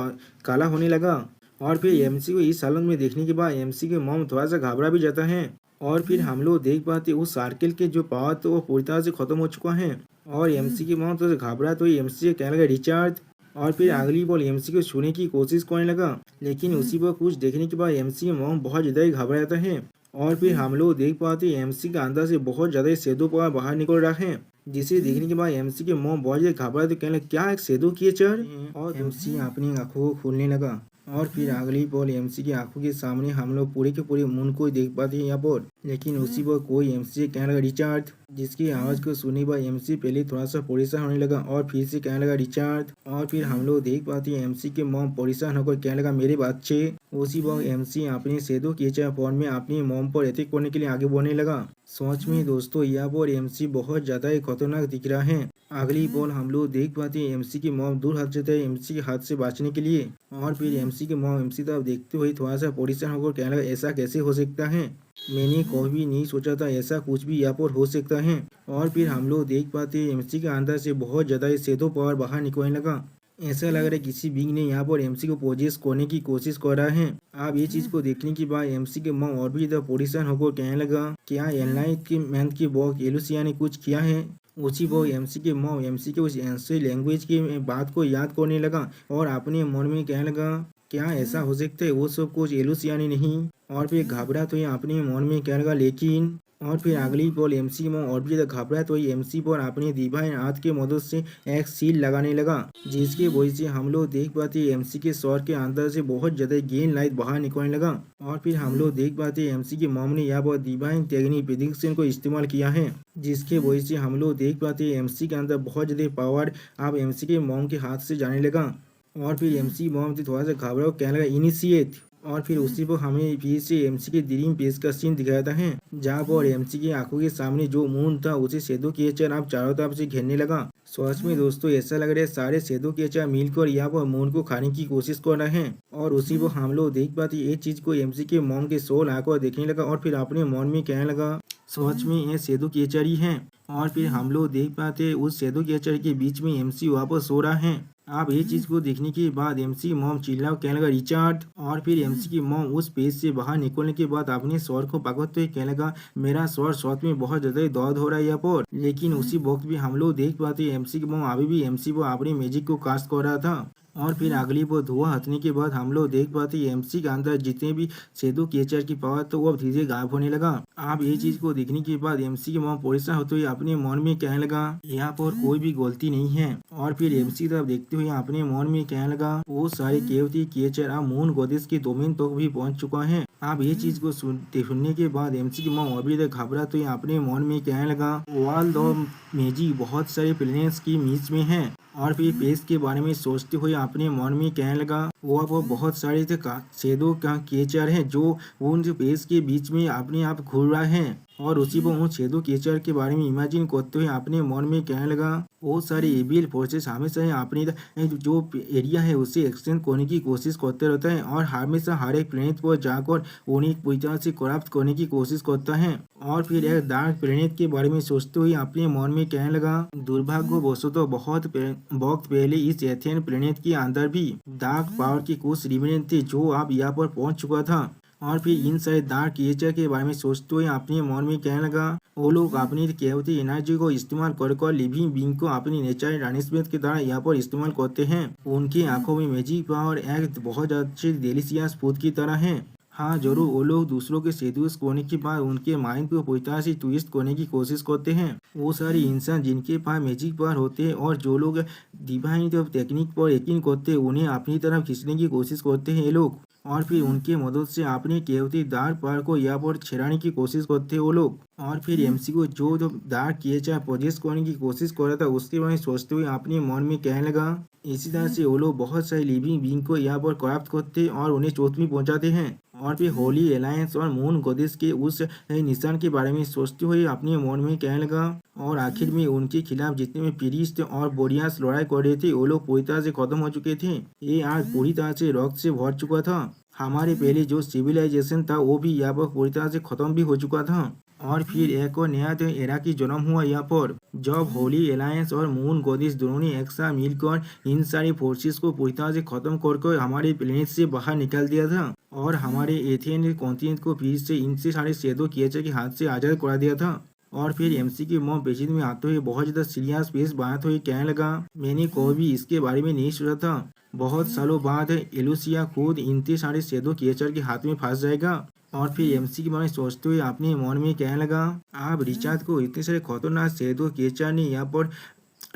काला होने लगा। और फिर एमसी को इस हालत में देखने के बाद एमसी के मॉम थोड़ा सा घबरा भी जाता है। और फिर हम लोग देख पाते उस सर्किल के जो पावर तो वो पूरी तरह से खत्म हो चुका है। और एमसी की मॉम तो घबरा तो एमसी से कहने लगा रिचार्ज। और फिर अगली बॉल एमसी को छूने की कोशिश करने लगा, लेकिन उसी पर कुछ देखने के बाद एमसी की मॉम बहुत ज्यादा ही घबरा जाता है। और फिर हम लोग देख पाते एमसी के अंदर से बहुत ज्यादा शैडो पावर बाहर निकल रहा है, जिसे देखने के बाद एमसी के मॉम बहुत ज्यादा घबरा तो कहने लगा क्या एक शैडो क्रिएचर। और एमसी अपनी आंखों को खोलने लगा। और फिर अगली बॉल एमसी की आंखों के सामने हम लोग पूरे के पूरे मून को देख पाते हैं यहाँ पर, लेकिन उसी पर कोई एमसी कहने लगा रिचार्ज, जिसकी आवाज को सुनने पर एमसी पहले थोड़ा सा परेशान होने लगा और फिर से कहने लगा रिचार्ज। और फिर हम लोग देख पाते हैं एमसी के मॉम परेशान होकर कहने लगा मेरे बच्चे। उसी वक्त एमसी अपने शैडो क्रिएचर फॉर्म में अपनी मॉम पर अटैक करने के लिए आगे बढ़ने लगा। सच में दोस्तों यहाँ पर एमसी बहुत ज्यादा ही खतरनाक दिख रहा है। अगली बॉल हम लोग देख पाते हैं एमसी की मॉम दूर हट जाता है एमसी के हाथ से बचने के लिए। और फिर एमसी के मॉम एमसी तरफ देखते हुए थोड़ा सा परेशान होकर कहने लगा ऐसा कैसे हो सकता है, मैंने कभी नहीं सोचा था ऐसा कुछ भी यहाँ पर हो सकता है। और फिर हम लोग देख पाते हैं एमसी के अंदर से बहुत ज्यादा शैडो पावर बाहर निकलने लगा। ऐसा लग रहा है किसी बिंग ने यहाँ पर एमसी को पोजेस करने की कोशिश कर रहा है। अब ये चीज को देखने के बाद एमसी के मॉम और भी ज्यादा परेशान होकर कहने लगा क्या एनलाइट के मैन की बॉक एलुसिया ने कुछ किया है। उसी वो एमसी के मॉम एमसी के उस एंशियंट लैंग्वेज की बात को याद करने लगा और अपने मन में कहने लगा क्या ऐसा हो सकता है वो सब कुछ एलुसिया ने नहीं। और फिर घबरा तो ये अपने मन में कहने लगा लेकिन। और फिर अगली बॉल एमसी में और भी ज्यादा घबरा तो एमसी पर अपने डिवाइन हाथ के मदद से एक सील लगाने लगा, जिसकी वजह से हम लोग देख पाते एमसी के सर के अंदर से बहुत ज्यादा ग्रीन लाइट बाहर निकलने लगा। और फिर हम लोग देख पाते एमसी के मॉम ने यहाँ पर डिवाइन टेक्निक प्रेडिक्शन को इस्तेमाल किया है, जिसके वजह से हम लोग देख पाते एमसी के अंदर बहुत ज्यादा पावर अब एमसी के मॉम के हाथ से जाने लगा। और फिर एमसी मॉम से थोड़ा सा घबराओ कहने लगा इनिशिएट। और फिर उसी पर हमें फिर से एमसी के ड्रीम पेज का सीन दिखाता है, जहाँ पर एमसी की आंखों के सामने जो मून था उसे शैडो क्रिएचर अब चारों तरफ से घेरने लगा। सच में दोस्तों ऐसा लग रहा है सारे शैडो क्रिएचर मिलकर यहाँ पर मून को खाने की कोशिश कर रहे हैं। और उसी पर हम लोग देख पाते ये चीज को एमसी के मॉम के सोल आकर देखने लगा और फिर अपने मन में कहने लगा सच में ये शैडो क्रिएचर ही है। और फिर हम लोग देख पाते उस शैडो क्रिएचर के बीच में एमसी वापस सो रहा है। अब ये चीज को देखने के बाद एमसी मॉम चिल्ला कहने लगा रिचार्ड। और फिर एमसी की मॉम उस पेज से बाहर निकलने के बाद अपने स्वर को पकड़ते हुए कहने लगा मेरा स्वर सच में बहुत ज्यादा दर्द हो रहा है यहाँ पर। लेकिन उसी वक्त भी हम लोग देख पाते एमसी की मॉम अभी भी एमसी पर अपनी मैजिक को कास्ट कर रहा था। और फिर अगली वो धुआं हटने के बाद हम लोग देख पाते एमसी के अंदर जितने भी शैडो क्रिएचर की पावर तो वो धीरे गायब होने लगा। आप ये चीज को देखने के बाद एमसी की मॉम परेशान होते हुए अपने मन में कहने लगा यहाँ पर कोई भी गलती नहीं है। और फिर एमसी तरफ देखते हुए अपने मन में कहने लगा वो सारे केवती क्रिएचर अब मून गॉडेस के डोमेन तक भी पहुंच चुका है। आप ये चीज को सुनने के बाद एमसी की मॉम अभी तक घबरा तो अपने मन में कहने लगा वर्ल्ड ऑफ मैजिक बहुत सारे प्लैनेट्स की बीच में है। और फिर पेज के बारे में सोचते हुए अपने मन में कहने लगा वो बहुत सारे शैडो का क्रिएचर है जो उन पेज के बीच में अपने आप घूर रहा है। और उसी को उन शैडो क्रिएचर के बारे में इमेजिन करते हुए अपने मन में कहने लगा बहुत सारे एविल फोर्सेस हमेशा अपने जो एरिया है उसे एक्सटेंड करने की कोशिश करते रहता है और हमेशा हर एक प्लेनेट पर जाकर उन्हें पूरी तरह से करप्ट करने की कोशिश करता है। और फिर एक डार्क प्लेनेट के बारे में सोचते हुए अपने मन में कहने लगा दुर्भाग्यवशतः तो बहुत वक्त पहले इस एथेन प्लेनेट के अंदर भी डार्क पावर की कुछ रिमेनेंट थे जो अब यहाँ पर पहुंच चुका था। और फिर इन सारे डार्क क्रिएचर के बारे में सोचते हुए अपने मन में कहने लगा वो लोग अपनी केवती एनर्जी को इस्तेमाल कर लिविंग बींग को अपनी नेचुरल ट्रांसमिट के द्वारा यहाँ पर इस्तेमाल करते हैं। उनकी आंखों में मैजिक पावर एक बहुत अच्छी डेलिशियस फूड की तरह है। हाँ जरूर वो लोग दूसरों के सेड्यूस करने के बाद उनके माइंड को पूरी तरह से ट्विस्ट करने की कोशिश करते हैं। वो सारे इंसान जिनके पास मैजिक पावर होते हैं और जो लोग डिवाइन टेक्निक पर यकीन करते हैं उन्हें अपनी तरफ खींचने की कोशिश करते हैं ये लोग। और फिर उनके मदद से अपने केवती डार्क पावर को यहाँ पर छिड़ाने की कोशिश करते हैं वो लोग। और फिर एमसी को जो डार्क क्रिएचर पोजेस करने की कोशिश कर रहा था उसके बारे में सोचते हुए अपने मन में कहने लगा इसी तरह से वो लोग बहुत सारे लिविंग बींग को यहाँ पर करप्ट करते और उन्हें चोट में पहुंचाते हैं। और फिर होली अलायंस और मून गॉडेस के उस निशान के बारे में सोचते हुए अपने मन में कहने लगा और आखिर में उनके खिलाफ जितने भी प्रीस्ट और बोरियास लड़ाई कर रहे थे वो लोग पूरी तरह से खत्म हो चुके थे। ये आज पूरी तरह से रक्त से भर चुका था। हमारे पहले जो सिविलाइजेशन था वो भी यहाँ पर पूरी तरह से खत्म भी हो चुका था। और फिर एक और नया तो एरा की जन्म हुआ यहाँ पर, जब होली अलायंस और मून गॉडेस दोनों ने एक साथ मिलकर इन सारी फोर्सेस को पूरी तरह से खत्म कर हमारे प्लेनेट से बाहर निकाल दिया था और हमारे एथियन कॉन्टिनेंट को फिर से इनसे सारे शैडो क्रिएचर के हाथ से आजाद करा दिया था। और फिर एमसी की मॉम पेशिंग में आते हुए बहुत ज्यादा सीरियस फेस बात हुई, कहने लगा मैंने कभी भी इसके बारे में नहीं सोचा था, बहुत सालों बाद एलुसिया खुद इनते सारे शैडो क्रिएचर के हाथ में फंस जाएगा। और फिर एमसी के बारे में सोचते हुए अपने मन में कहने लगा आप रिचार्ड को इतने सारे खतरनाक शैडो क्रिएचर ने यहाँ पर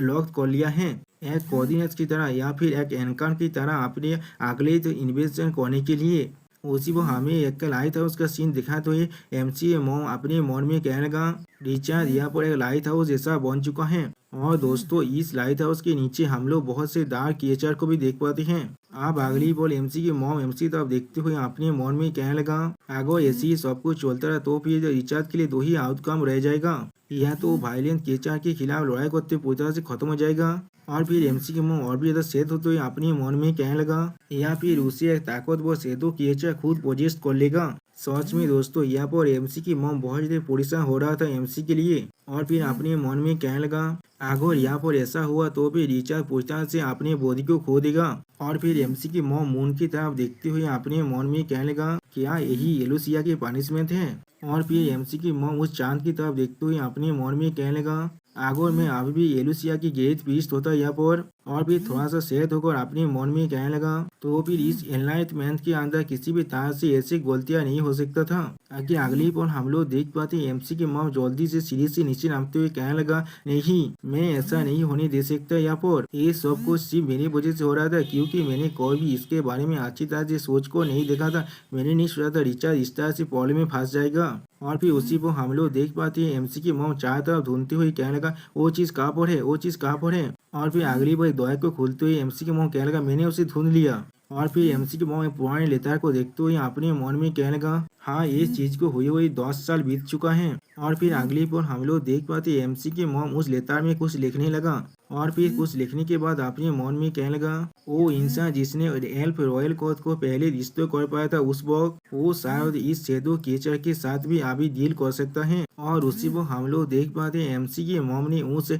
लॉक कर लिया है, एक कोऑर्डिनेट्स की तरह या फिर एक एनकाउंटर की तरह अपने अगले तो इन्वेस्टमेंट करने के लिए। उसी वो हमें एक लाइट हाउस का सीन दिखाते हुए एमसी मॉम अपने मन में कहने लगा रिचार्ड यहाँ पर एक लाइट हाउस जैसा बन चुका है और दोस्तों इस लाइट हाउस के नीचे हम लोग बहुत से डार्क क्रिएचर को भी देख पाते हैं। आप अगली बॉल एमसी की मॉम एमसी तरफ देखते हुए अपने मन में कहने लगा अगर ऐसे ही सब कुछ चलता रहा तो फिर रिचार्ड के लिए दो ही आउटकम रह जाएगा, या तो वायलेंट क्रिएचर के खिलाफ लड़ाई करते पूरी तरह से खत्म हो जाएगा और फिर एमसी की मॉम और भी ज्यादा सेहत होते हुए अपने मन में कहने लगा या फिर उसे एक ताकतवर शैडो क्रिएचर खुद पोजेस्ट कर लेगा। सच में दोस्तों यहाँ पर एमसी की मॉम बहुत ज्यादा परेशान हो रहा था एमसी के लिए और फिर अपने मन में कहने लगा अगर यहाँ पर ऐसा हुआ तो फिर रिचार्ड पूरी तरह से अपने बॉडी को खो देगा। और फिर एमसी की मॉम मून की तरफ देखते हुए अपने मन में कहने लगा क्या यही एलुसिया की पनिशमेंट है। और फिर एमसी की मॉम उस चांद की तरफ देखते हुए अपने मन में कहने लगा अगर मैं अभी भी एलुसिया की गेट पीस्ट होता यहाँ पर और फिर थोड़ा सा सेहत होकर अपने मन में कहने लगा तो फिर इस एनलाइटमेंट के अंदर किसी भी तरह से ऐसी गलतियां नहीं हो सकता था। आगे अगली पर हम लोग देख पाते एमसी की मॉम जल्दी से सीढ़ी से नीचे नामते हुए कहने लगा नहीं मैं ऐसा नहीं होने दे सकता यहाँ पर, ये सब कुछ सिर्फ मेरी वजह से हो रहा था क्योंकि मैंने कोई भी इसके बारे में अच्छी तरह से सोच को नहीं देखा था, मैंने नहीं सोचा था रिचार्ड इस तरह से प्रॉब्लम में फंस जाएगा। और फिर उसी को हम लोग देख पाते हैं एमसी की मॉम चारों तरफ ढूंढते हुए कहने लगा वो चीज कहाँ पर है, वो चीज कहाँ पर है। और फिर अगली बार दवाई को खोलते हुए एमसी की मॉम कहने लगा मैंने उसे ढूंढ लिया। और फिर एमसी की मॉम पुराने लेतार को देखते हुए अपने मन में कहने लगा हाँ ये चीज को हुए 10 साल बीत चुका है। और फिर अगली पर हम लोग देख पाते एमसी की मॉम उस लेतार में कुछ लिखने लगा और फिर कुछ लिखने के बाद अपने मन में कहने लगा वो इंसान जिसने एल्फ रॉयल कोथ को पहले रिश्ते कर पाया था उस वक्त वो शायद इस शैडो क्रिएचर के साथ भी अभी डील कर सकता है। और उसी को हम लोग देख पाते एमसी की मॉम ने उस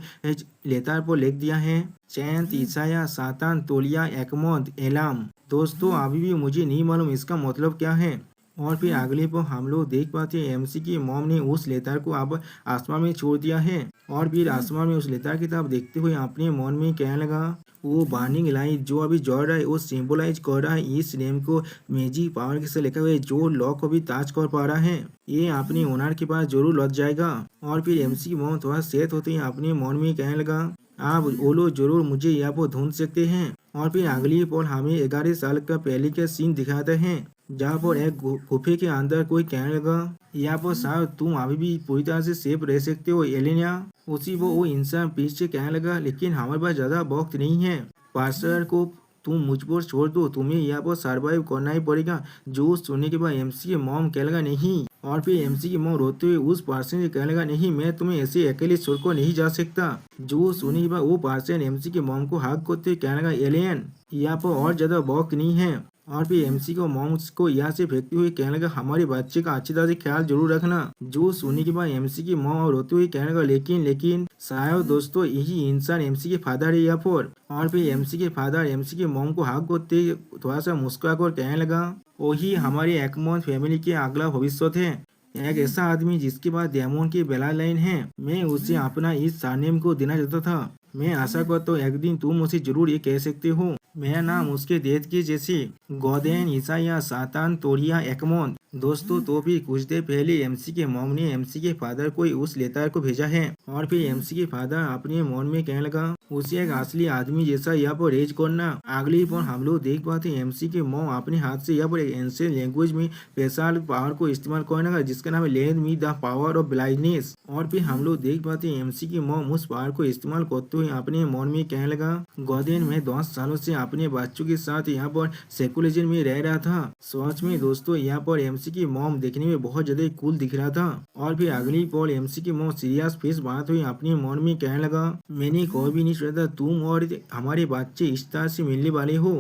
लेतार पर लिख दिया है चैंत ईसाया सातान तोलिया एकमोद एलाम। दोस्तों अभी भी मुझे नहीं मालूम इसका मतलब क्या है। और फिर अगले पर हम लोग देख पाते हैं एमसी की मॉम ने उस लेतार को अब आसमान में छोड़ दिया है और फिर आसमान में उस लेतार की तरफ देखते हुए अपने मन में कहने लगा वो बर्निंग लाइट जो अभी जल रहा है वो सिंबलाइज कर रहा है इस नेम को मैजिक पावर के साथ लिखा हुआ है जो लॉक को भी ताज कर पा रहा है, ये अपने ओनर के पास जरूर लग जाएगा। और फिर एमसी की मॉम थोड़ा सेहत होते ही अपने मन में कहने लगा आप वो लोग जरूर मुझे यहाँ पर ढूंढ सकते हैं। और फिर अगली पल हमें 11 साल का पहले का सीन दिखाते हैं जहाँ पर एक गुफे के अंदर कोई कहने लगा यहाँ पर शायद तुम अभी भी पूरी तरह से सेफ रह सकते हो एलेनिया। उसी वो इंसान पीछे कहने लगा लेकिन हमारे पास ज्यादा वक्त नहीं है, पार्सर को तुम मुझ पर छोड़ दो, तुम्हें यहाँ पर सर्वाइव करना ही पड़ेगा। जो सुनने के बाद एमसी की मॉम कहने लगा नहीं। और फिर एमसी की मॉम रोते हुए उस पर्सन से कहने लगा नहीं मैं तुम्हें ऐसे अकेले छोड़कर नहीं जा सकता। जो सुनने के बाद वो पर्सन एमसी की मॉम को हाथ करते हुए कहने लगा एलियन यहाँ पर और ज्यादा वक्त नहीं है। और फिर एमसी को मॉम को यहाँ से फेंकते हुए कहने लगा हमारे बच्चे का अच्छी तरह से ख्याल जरूर रखना। जो सुनने के बाद एमसी की मॉम रोते हुए कहने लगा लेकिन शायद दोस्तों यही इंसान एमसी के फादर है यहाँ पर। और फिर एमसी के फादर एमसी की मॉम को हाथ करते थोड़ा सा मुस्कुरा कर कहने लगा वही हमारे एकमोथ फैमिली के अगला भविष्य है, एक ऐसा आदमी जिसके पास डेमोन की बेला लाइन है, मैं उसे अपना इस सरनेम को देना चाहता था। मैं आशा करता हूँ एक दिन तुम उसे जरूर ये कह सकते हो मेरा नाम उसके देश के जैसे गोदेन ईसाया सातान तोरिया एकमोन। दोस्तों तो भी कुछ देर पहले एमसी के मॉम ने एमसी के फादर को उस लेतार को भेजा है। और फिर एमसी के फादर अपने मन में कहने लगा उसे एक असली आदमी जैसा यहाँ पर रेज करना। अगली पर हम लोग देख पाते हैं एमसी के मॉम अपने हाथ से यहाँ पर एक एंशिएंट लैंग्वेज में स्पेशल पावर को इस्तेमाल करने लगा जिसका नाम है lend me the power of blindness. और फिर हम लोग देख पाते हैं एमसी की मॉम उस पावर को इस्तेमाल करते हुए अपने मन में कहने लगा गोदेन में 10 सालों से अपने बच्चों के साथ यहाँ पर सेकुलरिज्म में रह रहा था। सच में दोस्तों यहाँ पर एमसी की मॉम देखने में बहुत ज्यादा कूल दिख रहा था। और फिर अगली पल एमसी की मॉम सीरियस फेस बात हुई अपने मन में कहने लगा मैंने कोई भी नहीं सोचा था तुम और हमारे बच्चे इस तरह से मिलने वाले हो।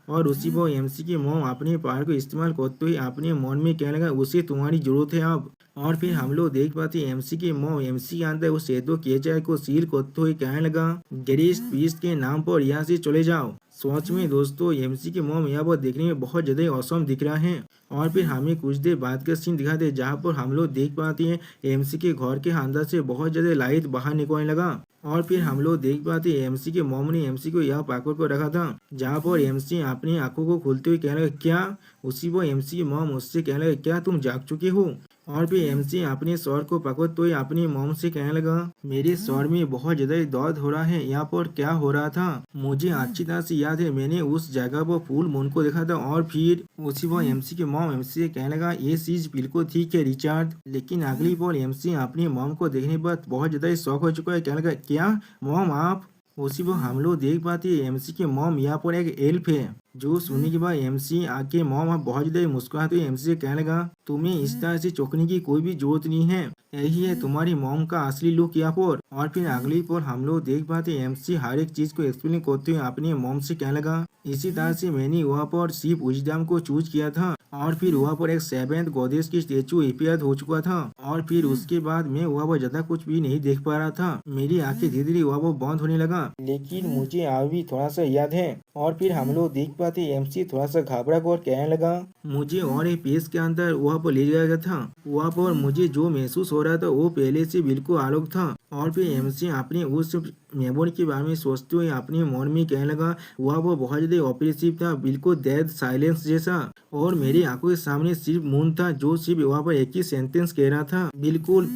और उसी वो एमसी की मॉम अपने पावर को इस्तेमाल करते हुए अपने मन में कहने लगा उसे तुम्हारी जरूरत है अब। और फिर हम लोग देख पाते एमसी की मॉम एमसी के अंदर उस सेतु केचर को सील करते हुए कहने लगा ग्रेस पीस के नाम पर यहाँ से चले जाओ। सच में दोस्तों एमसी की मॉम यहाँ पर देखने में बहुत ज्यादा औसम दिख रहा है। और फिर हमें कुछ देर बाद का सीन दिखाते हैं जहाँ पर हम लोग देख पाते हैं एमसी के घर के अंदर से बहुत ज्यादा लाइट बाहर निकलने लगा। और फिर हम लोग देख पाते हैं एमसी के मॉम ने एमसी को यहाँ पकड़ कर रखा था जहाँ पर एमसी अपनी आंखों को खोलते हुए कहने लगा क्या। उसी वो एमसी की मॉम उससे कहने लगा क्या तुम जाग चुके हो। और फिर एमसी अपने सर को पकड़ते हुए अपनी मॉम से कहने लगा मेरे सर में बहुत ज्यादा दर्द हो रहा है, यहाँ पर क्या हो रहा था मुझे अच्छी तरह से याद है, मैंने उस जगह पर फुल मून को देखा था। और फिर उसी वो एमसी के मॉम एमसी से कहने लगा ये चीज बिल्कुल ठीक है रिचार्ड। लेकिन अगली बार एमसी अपनी मॉम को देखने पर बहुत ज्यादा शौक हो चुका है, कहने लगा क्या मॉम आप। उसी वो हम लोग देख पाते हैं एमसी के मॉम यहाँ पर एक एल्फ है जो सुनने के बाद एमसी आके मॉम बहुत ज्यादा मुस्कुराते हुए एमसी से कहने लगा तुम्हें इस तरह से चौंकने की कोई भी जरूरत नहीं है, यही है तुम्हारी मॉम का असली लुक यहाँ पर। और फिर अगली पर हम लोग देख पाते एमसी हर एक चीज को एक्सप्लेन करते हुए अपने मॉम से कहने लगा इसी तरह से मैंने वहाँ पर सिर्फ विजडम को चूज किया था और फिर वहाँ पर एक 7th गॉडेस की स्टेचू रिपेयर हो चुका था और फिर उसके बाद मैं वहाँ पर ज्यादा कुछ भी नहीं देख पा रहा था, मेरी आंखें धीरे धीरे वहाँ पर बंद होने लगा, लेकिन मुझे अभी थोड़ा सा याद है। और फिर हम लोग देख पाते एमसी थोड़ा सा घबरा कर कहने लगा मुझे और एक पेज के अंदर वहाँ पर ले जाया गया था, वहाँ पर मुझे जो महसूस हो रहा था वो पहले से बिल्कुल अलग था। और फिर एमसी अपने उस मेमोरी के बारे में सोचते हुए अपने मन में कहने लगा वह बहुत ज्यादा ऑपरेसिव था, बिल्कुल डेड साइलेंस जैसा, और मेरी आंखों के सामने सिर्फ मून था जो सिर्फ वहाँ पर एक ही सेंटेंस कह रहा था, बिल्कुल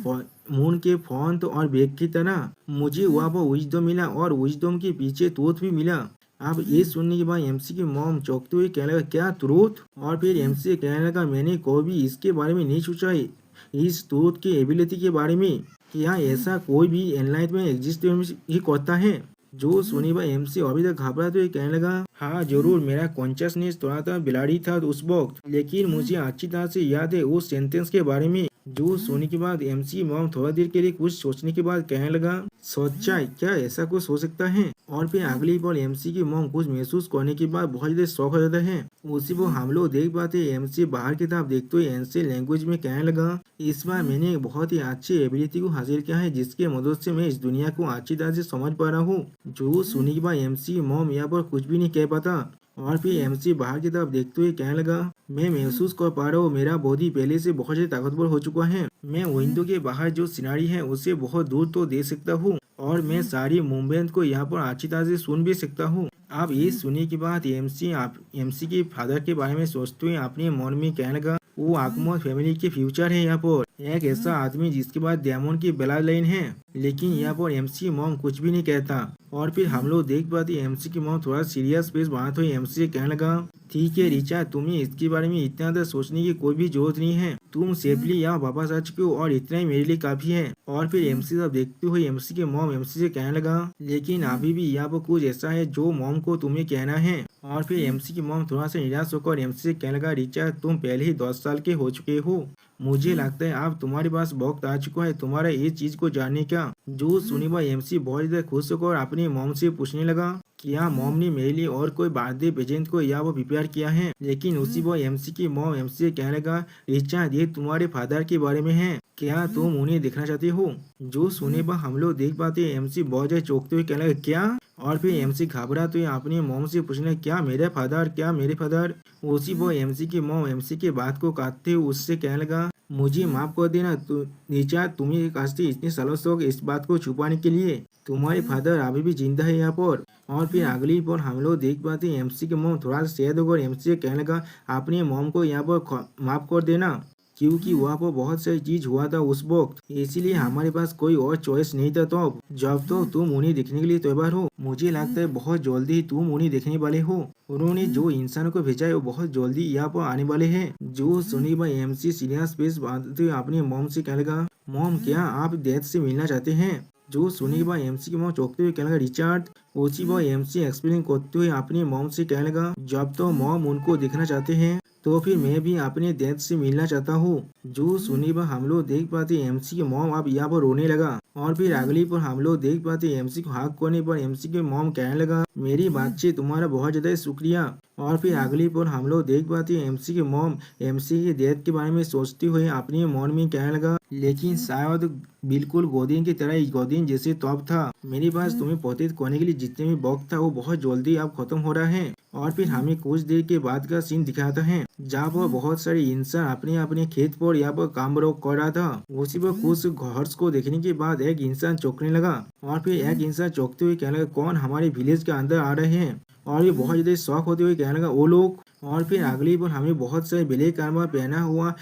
मून के फॉन्ट और बेग की तरह। मुझे वहाँ पर विजडम मिला और विजडम के पीछे ट्रूथ भी मिला। अब ये सुनने के बाद एमसी की मॉम चौंकते हुए कहने लगा क्या ट्रूथ। और फिर एमसी कहने लगा मैंने कभी इसके बारे में नहीं सोचा है, इस ट्रूथ की एबिलिटी के बारे में, क्या ऐसा कोई भी एनलाइटमेंट एग्जिस्ट ही करता है। जो सुनी भाई एमसी अभी तक घबरा तो कहने लगा हाँ जरूर, मेरा कॉन्शियसनेस थोड़ा सा बिलाड़ी था उस वक्त, लेकिन मुझे अच्छी तरह से याद है उस सेंटेंस के बारे में। जो सुनने के बाद एमसी मॉम थोड़ा देर के लिए कुछ सोचने के बाद कहने लगा सच्चाई, क्या ऐसा कुछ हो सकता है। और फिर अगली बार एमसी की मॉम कुछ महसूस करने के बाद बहुत ज्यादा शौक हो जाता है। उसी वो हम लोग देख पाते एमसी बाहर की तरफ देखते हुए एनसी लैंग्वेज में कहने लगा इस बार मैंने एक बहुत ही अच्छी एबिलिटी को हासिल किया है जिसके मदद से मैं इस दुनिया को अच्छी तरह से समझ पा रहा हूँ। जो सुनने के बाद एमसी मॉम यहाँ पर कुछ भी नहीं कह पाता। और फिर एमसी बाहर की तरफ देखते हुए कहने लगा मैं महसूस कर पा रहा हूँ मेरा बॉडी पहले से बहुत ज्यादा ताकतवर हो चुका है, मैं विंडो के बाहर जो सिनारी है उसे बहुत दूर तो दे सकता हूँ और मैं सारी मूवमेंट को यहाँ पर अच्छी तरह से सुन भी सकता हूँ। अब ये सुनने के बाद एमसी के फादर के बारे में सोचते हुए अपने मन में कहने लगा वो आकमोद फैमिली के फ्यूचर है यहाँ पर, एक ऐसा आदमी जिसके पास डायमंड की ब्लड लाइन है। लेकिन यहाँ पर एमसी मॉम कुछ भी नहीं कहता। और फिर हम लोग देख पाते एमसी की मॉम थोड़ा सीरियस फेस बनाते हुए एमसी से कहने लगा ठीक है रिचा, तुम्हें इसके बारे में इतना ज्यादा सोचने की कोई भी जरूरत नहीं है, तुम सेफली यहाँ वापस आ चुके हो और इतना ही मेरे लिए काफी है। और फिर एमसी सब देखते हुए एमसी के मॉम एमसी से कहने लगा लेकिन अभी भी यहाँ पर कुछ ऐसा है जो मॉम को तुम्हें कहना है। और फिर एमसी की मॉम थोड़ा सा निराश होकर एमसी से कहने लगा रिचा, तुम पहले ही 10 साल के हो चुके हो, मुझे लगता है अब तुम्हारे पास वक्त आ चुका है तुम्हारा ये चीज को जानने का। जो सुनी वह एमसी बहुत ज्यादा खुश होकर अपनी मॉम से पूछने लगा क्या मॉम ने मेरे लिए और कोई बर्थडे प्रेजेंट को या वो प्रिपेयर किया है। लेकिन उसी वो एमसी की मॉम एमसी से कहने लगा रिचा ये तुम्हारे फादर के बारे में है, क्या तुम उन्हें देखना चाहते हो। जो सुने पर हम लोग देख पाते एमसी बहुत ज्यादा चौंकते हुए कहने लगा क्या। और फिर एमसी घबरा तो अपनी मॉम से पूछने क्या मेरे फादर। उसी वो एमसी की मॉम एमसी के बात को काटते हुए उससे कहने लगा मुझे माफ कर देना रिचा, तुम्हें कास्ती इतने सालों से इस बात को छुपाने के लिए, तुम्हारे फादर अभी भी जिंदा है यहाँ पर। और फिर अगली पर हम लोग देख पाते हैं एमसी के मॉम थोड़ा सा सैड होकर एमसी से कहने लगा अपने मॉम को यहाँ पर माफ कर देना, क्योंकि वहाँ पर बहुत सारी चीज हुआ था उस वक्त, इसीलिए हमारे पास कोई और चॉइस नहीं था। तो जब तो तुम उन्हें देखने के लिए तैयार हो, मुझे लगता है बहुत जल्दी ही तुम उन्हें देखने वाले हो, उन्होंने जो इंसानों को भेजा है वो बहुत जल्दी यहाँ पर आने वाले हैं। जो सुनी भाई एमसी सीरियस फेस बांधते हुए अपनी मॉम से कहने लगा मॉम क्या आप डेथ से मिलना चाहते हैं। जो सुनी भाई एमसी की मॉम चौंकते हुए कहने लगा रिचार्ड। उसी भाई एमसी एक्सप्लेन करते हुए अपनी मॉम से कहने लगा जब तो मॉम उनको देखना चाहते हैं तो फिर मैं भी अपने डैड से मिलना चाहता हूँ। जो सुनी पर हम लोग देख पाते एमसी के मॉम अब यहाँ पर रोने लगा और फिर अगली पर हम लोग देख पाते एमसी को हाक करने पर एमसी के मॉम कहने लगा, मेरी बच्चे तुम्हारा बहुत ज्यादा शुक्रिया। और फिर अगली पर हम लोग देख पाते एमसी के मॉम एमसी के डेथ के बारे में सोचते हुए अपने मन में कहने लगा, लेकिन शायद बिल्कुल गोदीन की तरह गोदीन जैसे तब था। मेरे पास तुम्हें पोतेत करने के लिए जितने भी वक्त था वो बहुत जल्दी अब खत्म हो रहा है। और फिर हमें कुछ देर के बाद का सीन दिखाता है जहाँ पर बहुत सारे इंसान अपने अपने खेत पर यहाँ पर काम कर रहा था। उसी पर कुछ घर्ष को देखने के बाद एक इंसान चौंकने लगा और फिर एक इंसान चौंकते हुए कहने लगा, कौन हमारे विलेज के अंदर आ रहे हैं। और ये बहुत ज्यादा शौक होते हुए कहने लगा, वो लोग। और फिर अगली बार हमें बहुत सारे ब्लैक आर्मर पहना हुआ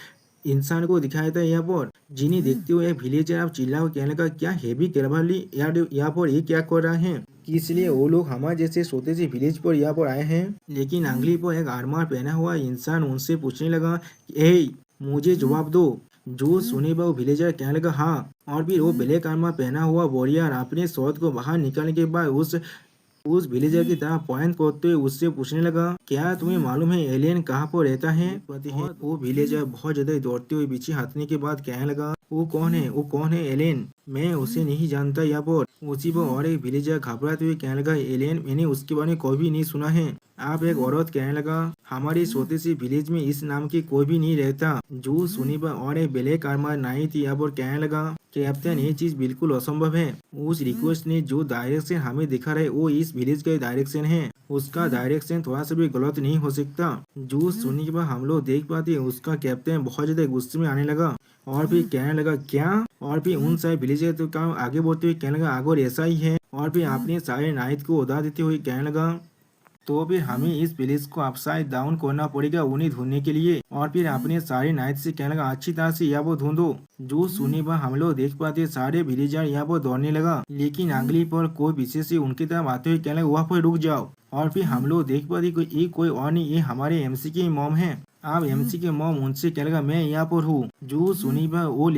इंसान को दिखाया था यहाँ पर, जिन्हें देखते हुए एक विलेजर अब चिल्ला कहने लगा, क्या हेवी कैvalry यार यहाँ पर ये क्या कर रहा है। इसलिए वो लोग हमारे जैसे सोते से विलेज पर यहाँ पर आए हैं। लेकिन अगली पर एक आर्मर पहना हुआ इंसान उनसे पूछने लगा, ए मुझे जवाब दो। जो सुने वो विलेजर कहने लगा, हाँ। और फिर वो ब्लैक आर्मर पहना हुआ वॉरियर अपने शॉट को बाहर निकालने के बाद उस विलेजर की तरह पॉइंट करते हुए उससे पूछने लगा, क्या तुम्हें मालूम है एलियन कहाँ पर रहता है। वो विलेजर बहुत ज्यादा दौड़ते हुए पीछे हटने के बाद कहने लगा, वो कौन है एलियन, मैं उसे नहीं जानता यहाँ पर। उसी पर और एक विलेजर घबराते हुए कहने लगा, एलियन मैंने उसके बारे में कोई भी नहीं सुना है। आप एक औरत कहने लगा, हमारे छोटे से विलेज में इस नाम की कोई भी नहीं रहता। जो सुनी पर और एक ब्लैक आर्मर नाइट यहाँ पर कहने लगा, कैप्टन ये चीज बिल्कुल असंभव है। उस रिक्वेस्ट ने जो डायरेक्शन हमें दिखा रहे वो इस विलेज का डायरेक्शन है, उसका डायरेक्शन थोड़ा सा भी गलत नहीं हो सकता। जो सुनने के बाद हम लोग देख पाते हैं उसका कैप्टन बहुत ज्यादा गुस्से में आने लगा और फिर कहने लगा, क्या। और फिर उन सारे विलेजर तो काम आगे बढ़ते हुए कहने लगा, अगर ऐसा ही है। और फिर अपने सारे नाइट को उड़ा देते हुए कहने लगा, तो फिर हमें इस विलेज को अपसाइड डाउन करना पड़ेगा उन्हें ढूंढने के लिए। और फिर अपने सारे नाइट से कहने लगा, अच्छी तरह से यहाँ पर ढूंढो। जो सुने पर हम लोग देख पाते सारे विलेजर यहाँ पर दौड़ने लगा, लेकिन अगली पर कोई पीछे से उनकी तरफ आते हुए कहने लगा, वहाँ पर रुक जाओ। और फिर हम लोग देख पाते कोई और नहीं, ये हमारे एमसी की मॉम है। अब एमसी के मॉम उनसे कहने लगा, मैं यहाँ पर हूँ। जो सुनी पर वो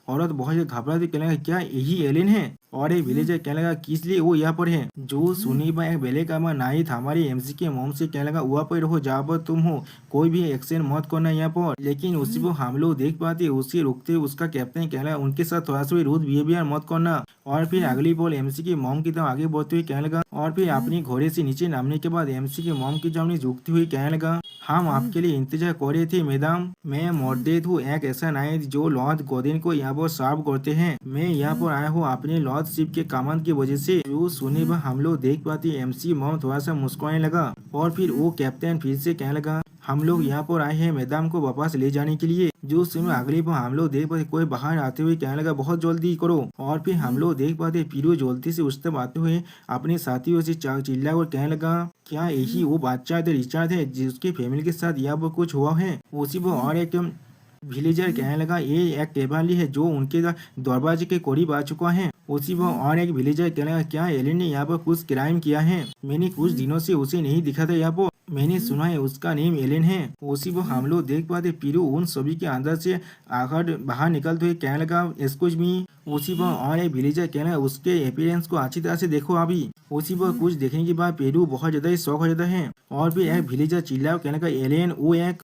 औरत बहुत घबराती कहने लगा, क्या यही एलियन है। और एक विलेजर कहने लगा, किस लिए वो यहाँ पर है। जो सुनी पर एक ब्लैक आर्मर नाइट हमारी एमसी के मॉम से कहने लगा, वहाँ पर रहो जहाँ पर तुम हो, कोई भी एक्शन मत करना यहाँ पर। लेकिन उसी को हम लोग देख पाते उसे रुकते उसका कैप्टन कहने लगा, उनके साथ थोड़ा सा भी रूड बिहेवियर मत करना। और फिर अगली बॉल एमसी की मॉम की तरफ आगे बढ़ते हुए कहने लगा। और फिर अपनी घोड़े से नीचे नामने के बाद एमसी की मॉम की सामने झुकती हुई कहने लगा, हम आपके लिए इंतजार कर रहे थे मैडम। मैं मॉर्डेट हूँ, एक ऐसा नाइट जो लॉर्ड गोदिन को यहाँ पर सर्व करते हैं। मैं यहाँ पर आया हूँ अपने लॉर्डशिप के कमांड की वजह से। जो सुने पर हम लोग देख पाते एमसी मॉम थोड़ा सा मुस्कुराने लगा और फिर वो कैप्टन फिर से कहने लगा, हम लोग यहाँ पर आए हैं मैदान को वापस ले जाने के लिए। जो समय अगले पर हम लोग देख पाते कोई बाहर आते हुए कहने लगा, बहुत जल्दी करो। और फिर हम लोग देख पाते पीरू जल्दी से उस तरफ आते हुए अपने साथियों से चिल्ला और कहने लगा, क्या यही वो बच्चा है रिचार्ड है जिसकी फैमिली के साथ यहाँ पर कुछ हुआ है। उसी पर और एक विलेजर कहने लगा, ये एक कैवाली है जो उनके दरवाजे के करीब आ चुका है। उसी पर और एक विलेजर कहने लगा, क्या एलियन ने यहाँ पर कुछ क्राइम किया है। मैंने कुछ दिनों से उसे नहीं दिखा था यहाँ पर, मैंने सुना है उसका नेम एलियन है। उसी पर हम लोग देख पाते पीरू उन सभी के अंदर से आकर बाहर निकलते हुए कहने लगा, एक्सक्यूज मी। उसी पर और एक विलेजर कहने लगा, उसके अपीयरेंस को अच्छी तरह से देखो अभी। उसी पर कुछ देखने के बाद पेरू बहुत ज्यादा शौक हो जाता है और फिर एक विलेजर चिल्ला कहने का, एलियन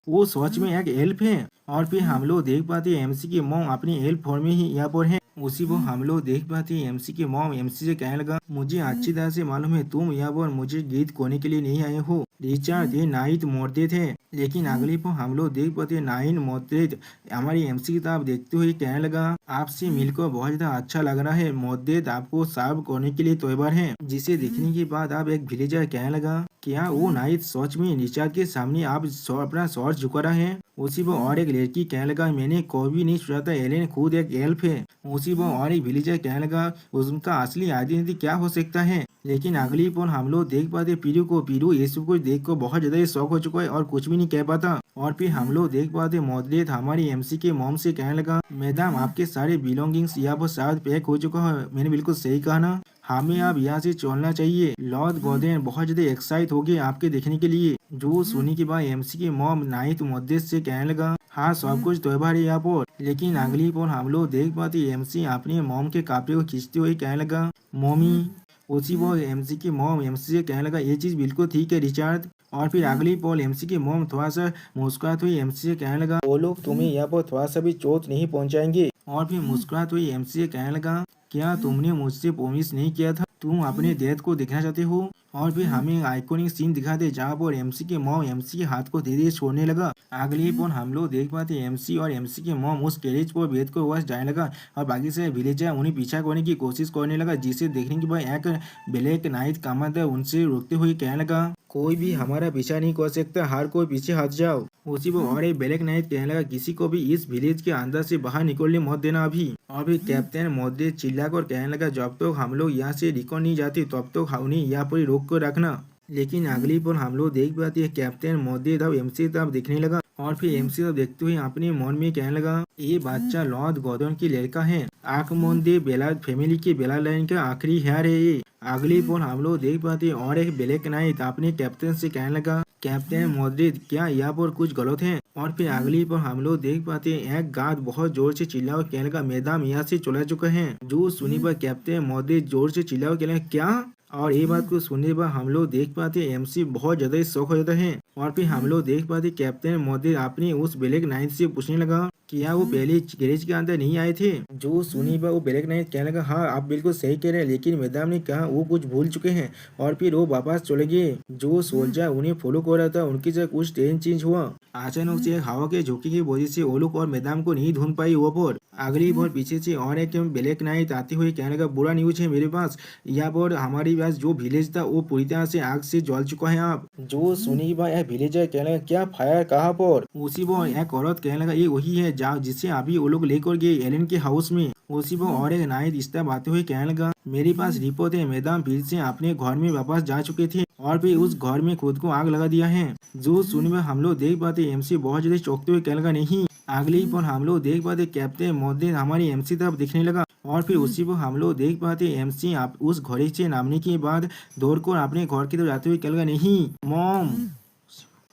वो सच में एक एल्फ है। और फिर हम लोग देख पाते एमसी की मॉम अपनी एल्फ फॉर्म में ही यहाँ पर है। उसी पर हम लोग देख पाते हैं एमसी की मॉम एमसी से कहने लगा, मुझे अच्छी तरह से मालूम है तुम यहाँ पर मुझे गीत गाने के लिए नहीं आए हो। रिचार्ड ये नाइट मॉर्डेट है। लेकिन अगले पर हम लोग देख पाते नाइन मॉर्डेट हमारी एमसी की तरफ देखते हुए कहने लगा, आपसे मिलकर बहुत ज्यादा अच्छा लग रहा है। मॉर्डेट आपको सर्व करने के लिए तैयार है। जिसे देखने के बाद आप एक विलेजर कहने लगा, क्या वो नाइट सच में रिचार्ड के सामने आप अपना सॉर्ट झुका रहा है। उसी पर और एक लड़की कहने लगा, मैंने कभी नहीं सोचा था एलियन खुद एक एल्फ है। उसी पर और एक विलेजर कहने लगा, उनका असली आइडेंटिटी क्या हो सकता है। लेकिन अगली पर हम लोग देख पाते पीरू ये सब कुछ देख कर बहुत ज्यादा शौक हो चुका है और कुछ भी नहीं कह पाता। और फिर हम लोग देख पाते मॉडरेट हमारी एमसी के मॉम से कहने लगा, मैडम आपके सारे बिलोंगिंग्स यहाँ पर शायद पैक हो चुका है। मैंने बिल्कुल सही कहा ना, हमें अब यहाँ से चलना चाहिए। लॉर्ड गोदेन बहुत ज्यादा एक्साइट हो गए आपके देखने के लिए। जो सुनी के बाद एमसी के मॉम नाइट मॉडरेट से कहने लगा, हाँ सब कुछ त्योहार है यहाँ पर। लेकिन अगली पर हम लोग देख पाते एमसी अपने मॉम के कपड़े को खींचते हुए कहने लगा, मॉमी। उसी वो एमसी की मॉम एमसी से कहने लगा, ये चीज बिल्कुल ठीक है रिचार्ड। और फिर अगली पल एमसी की मॉम थोड़ा सा मुस्कुराते हुए एमसी से कहने लगा, वो लोग तुम्हें यहाँ पर थोड़ा सा भी चोट नहीं पहुंचाएंगे। और फिर मुस्कुराते हुए एमसी से कहने लगा, क्या तुमने मुझसे प्रॉमिस नहीं किया था तुम अपने डेथ को देखना चाहते हो। और फिर हमें आइकॉनिक सीन दिखाते जहाँ पर एमसी के मॉम एमसी के हाथ को धीरे धीरे छोड़ने लगा। अगले पल हम लोग देख पाते एमसी और एमसी के मॉम उस कैरेज पर बैठ कर वापस जाने लगा और बाकी से विलेजर उन्हें पीछा करने की कोशिश करने लगा, जिसे देखने के बाद एक ब्लैक नाइट कमांडर उनसे रोकते हुए कहने लगा, कोई भी हमारा पीछा नहीं कर सकता, हर कोई पीछे हट जाओ। उसी पर और एक ब्लैक नाइट कहने लगा, किसी को भी इस विलेज के अंदर से बाहर निकलने मत देना अभी। और फिर कैप्टन मोदी चिल्लाकर कहने लगा, जब तक हम लोग यहाँ से निकल नहीं जाते तब तक उन्हें यहाँ पर रोक कर रखना। लेकिन अगली पर हम लोग देख पाते हैं कैप्टन मोदी तब एमसी तब देखने लगा और फिर एमसी तब देखते हुए अपने मन में कहने लगा, ये बच्चा लॉर्ड गॉर्डन की लड़का है, आंख मोंदे बेला फैमिली की बेला लाइन का आखिरी हेयर है ये। अगली पर हम लोग देख पाते हैं और एक ब्लैक नाइट अपने कैप्टन से कहने लगा, कैप्टन मोद्रिक क्या यहाँ पर कुछ गलत है। और फिर अगली पर हम लोग देख पाते हैं एक गार्ड बहुत जोर से चिल्ला कहने लगा, मैदान यहाँ से चला चुका है। जो सुनी पर कैप्टन मोद्रिक जोर से चिल्ला कहने लगा, क्या। और ये बात को सुनने पर हम लोग देख पाते एमसी बहुत ज्यादा शौक हो जाता है। और फिर हम लोग देख पाते कैप्टन मोदी अपनी उस ब्लैक नाइट से पूछने लगा, क्या वो पहले गैरेज के अंदर नहीं आए थे। जो सुनी पर वो ब्लैक नाइट कहने लगा, हाँ आप बिल्कुल सही कह रहे हैं, लेकिन मैदान ने कहा वो कुछ भूल चुके हैं। और फिर वो वापस चले गए। जो सोल्जर उन्हें फॉलो कर रहा था उनकी जगह कुछ ट्रेन चेंज हुआ। अचानक से हवा के झोंके की वजह से वो लोग और मैदान को नहीं ढूंढ पाई वो पर। अगली बार पीछे से और एक ब्लैक नाइट आते हुए कहने लगा, बुरा न्यूज है मेरे पास, यहाँ पर हमारे पास जो विलेज था वो पूरी तरह से आग से जल चुका है। आप जो सुनी पर विलेजर कहने लगा, क्या फायर कहाँ पर। उसी पर एक औरत कहने लगा, ये वही है जिसे अभी वो लोग लेकर गए एलन के हाउस में। उसी पर और एक नाइट इस्ता बातें हुए कहने लगा, मेरे पास रिपोर्ट है मैदान फिर से अपने घर में वापस जा चुके थे और फिर उस घर में खुद को आग लगा दिया है। जो सुनने में हम लोग देख पाते एमसी बहुत ज्यादा चौंकते हुए कहने लगा, नहीं। अगले पर हम लोग देख पाते कैप्टन मोदी हमारी एमसी तरफ दिखने लगा और फिर उसी पर हम लोग देख पाते एमसी आप उस घड़ी से नामने के बाद दौड़कर अपने घर की तरफ जाते हुए कहने लगा, नहीं मॉम।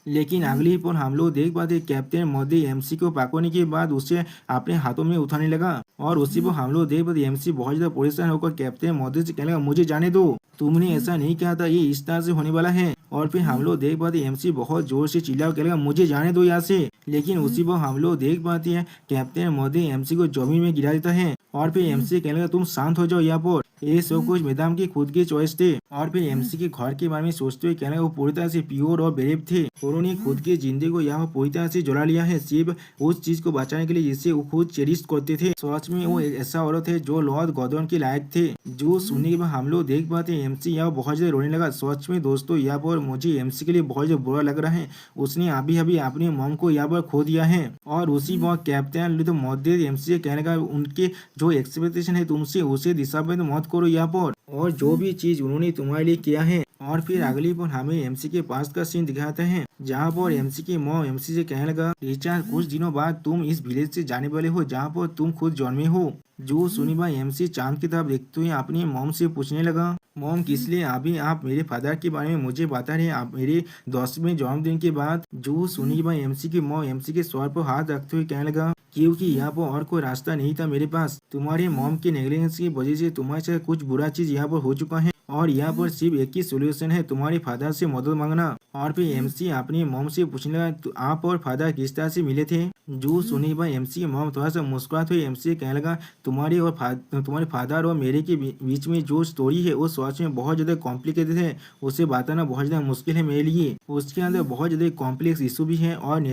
लेकिन अगली पर हम लोग देख पाते कैप्टन मोदी एमसी को पकड़ने के बाद उसे अपने हाथों में उठाने लगा और उसी पर हम लोग देख पाते एमसी बहुत ज्यादा परेशान होकर कैप्टन मोदी से कहने लगा, मुझे जाने दो, तुमने ऐसा नहीं कहा था, ये इस तरह से होने वाला है। और फिर हम लोग देख पाते एमसी बहुत जोर से चिल्ला कहने लगा, मुझे जाने दो यहाँ से। लेकिन उसी पर हम लोग देख पाते हैं कैप्टन मोदी एमसी को जमीन में गिरा देता है और फिर एमसी कहने लगा, तुम शांत हो जाओ यहाँ पर, ये सब कुछ मैदान की खुद की चॉइस थे। और फिर एमसी के घर के बारे में सोचते हुए कहने लगा, वो पूरी तरह से प्योर और ब्रेव थे, उन्होंने खुद की जिंदगी को यहाँ पूरी तरह से जला लिया है सिर्फ उस चीज को बचाने के लिए जिससे वो खुद चेरिश करते थे। सच में वो ऐसा औरत है जो लॉर्ड गॉर्डन के लायक थे। जो सुनने के बाद हम लोग देख पाते हैं एमसी यहाँ बहुत ज्यादा रोने लगा। सच में दोस्तों यहाँ पर मुझे एमसी के लिए बहुत ज्यादा बुरा लग रहा है, उसने अभी अभी अपनी मॉम को यहाँ पर खो दिया है। और उसी वक्त कैप्टन तो मोदी एमसी से कहने का उनके जो एक्सपेक्टेशन है तुमसे उसे दिशाबद्ध मत करो यहाँ पर, और जो भी चीज उन्होंने तुम्हारे लिए किया है। और फिर अगली पर हमें एमसी के पास का सीन दिखाते हैं जहाँ पर एमसी की मॉम एमसी से कहने लगा, रिचार्ड कुछ दिनों बाद तुम इस विलेज से जाने वाले हो जहाँ पर तुम खुद जन्मे हो। जो सुनी भाई एमसी चांद की तरफ देखते हुए अपनी मॉम से पूछने लगा, मॉम किस लिए अभी आप मेरे फादर के बारे में मुझे बता रहे हैं आप मेरे 10वें जन्मदिन के बाद। जो सुनी भाई एमसी की मॉम एमसी के सर पर हाथ रखते हुए कहने लगा, क्योंकि यहाँ पर और कोई रास्ता नहीं था मेरे पास, तुम्हारे मॉम के नेगलेंस की वजह से तुम्हारे साथ कुछ बुरा चीज यहाँ पर हो चुका है और यहाँ पर सिर्फ एक ही सोल्यूशन है, तुम्हारे फादर से मदद मांगना। और फिर एमसी अपनी मॉम से पूछने लगा, तो आप और फादर किस तरह से मिले थे। जो सुनी भाई एमसी की मॉम थोड़ा सा मुस्कुराते हुए एमसी कहने लगा, तुम्हारे फादर और मेरे के बीच में जो स्टोरी है वो सच में बहुत ज्यादा कॉम्प्लिकेटेड है, उसे बताना बहुत ज्यादा मुश्किल है मेरे लिए, उसके अंदर बहुत ज्यादा कॉम्प्लेक्स इशू भी है और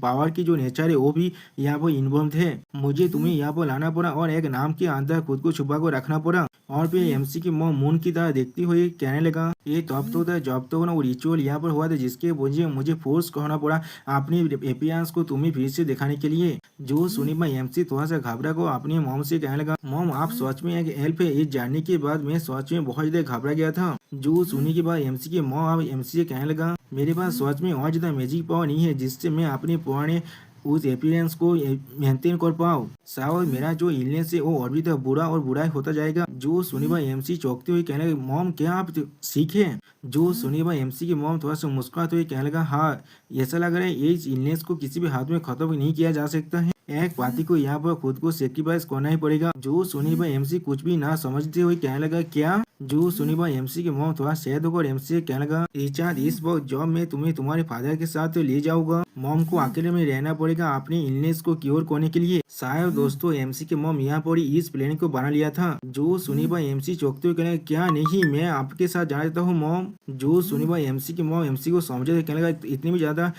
पावर की जो नेचर है वो भी यहाँ पर इन्वॉल्व है। मुझे तुम्हें यहाँ पर लाना पड़ा और एक नाम के अंदर खुद को छुपा कर रखना पड़ा। और फिर एमसी की मॉम मून की तरह देखती हुई कहने लगा, ये तब तो था जब तो ना वो रिचुअल यहाँ पर हुआ था जिसके वजह मुझे फोर्स करना पड़ा अपने एपियंस को तुम्हें फिर से दिखाने के लिए। जो सुनी मैं एमसी थोड़ा सा घबरा को अपनी मॉम से कहने लगा, मॉम आप सच में एक हेल्प है, इस जानने के बाद मैं सच में बहुत ज्यादा घबरा गया था। जो सुनी के बाद एमसी की मॉम एमसी से कहने लगा, मेरे पास सच में और ज्यादा मैजिक पावर नहीं है जिससे मैं अपने पुराने उस अपीयरेंस को मेंटेन कर पाऊँ। शायद मेरा जो इलनेस है वो और भी बुरा और बुरा होता जाएगा। जो सुनी भाई एमसी चौंकते हुए कहने लगे, मॉम क्या आप सीखे। जो सुनी भाई एमसी की मॉम थोड़ा सा मुस्कुराते हुए कहने लगा, हाँ ऐसा लग रहा है ये इलनेस को किसी भी हाथ में खत्म नहीं किया जा सकता है, एक पार्टी को यहाँ पर खुद को सेक्रीफाइस करना ही पड़ेगा। जो सुनी पर एमसी कुछ भी ना समझते हुए कहने लगा, क्या? जो सुनी पर एमसी के मॉम थोड़ा सैड होकर एमसी से कहने लगा, रिचार्ड इस वक्त जॉब में तुम्हें तुम्हारे फादर के साथ ले जाऊंगा। मॉम को अकेले में रहना पड़ेगा अपने इलनेस को क्योर करने के लिए। शायद दोस्तों एमसी के मॉम यहाँ पर इस प्लान को बना लिया था। जो सुनी पर एमसी चौंकते हुए कहने लगा, क्या नहीं, मैं आपके साथ जाना चाहता हूँ मॉम। जो सुनी पर एमसी के मॉम एमसी को समझे थे, कहने लगा, इतनी भी ज्यादा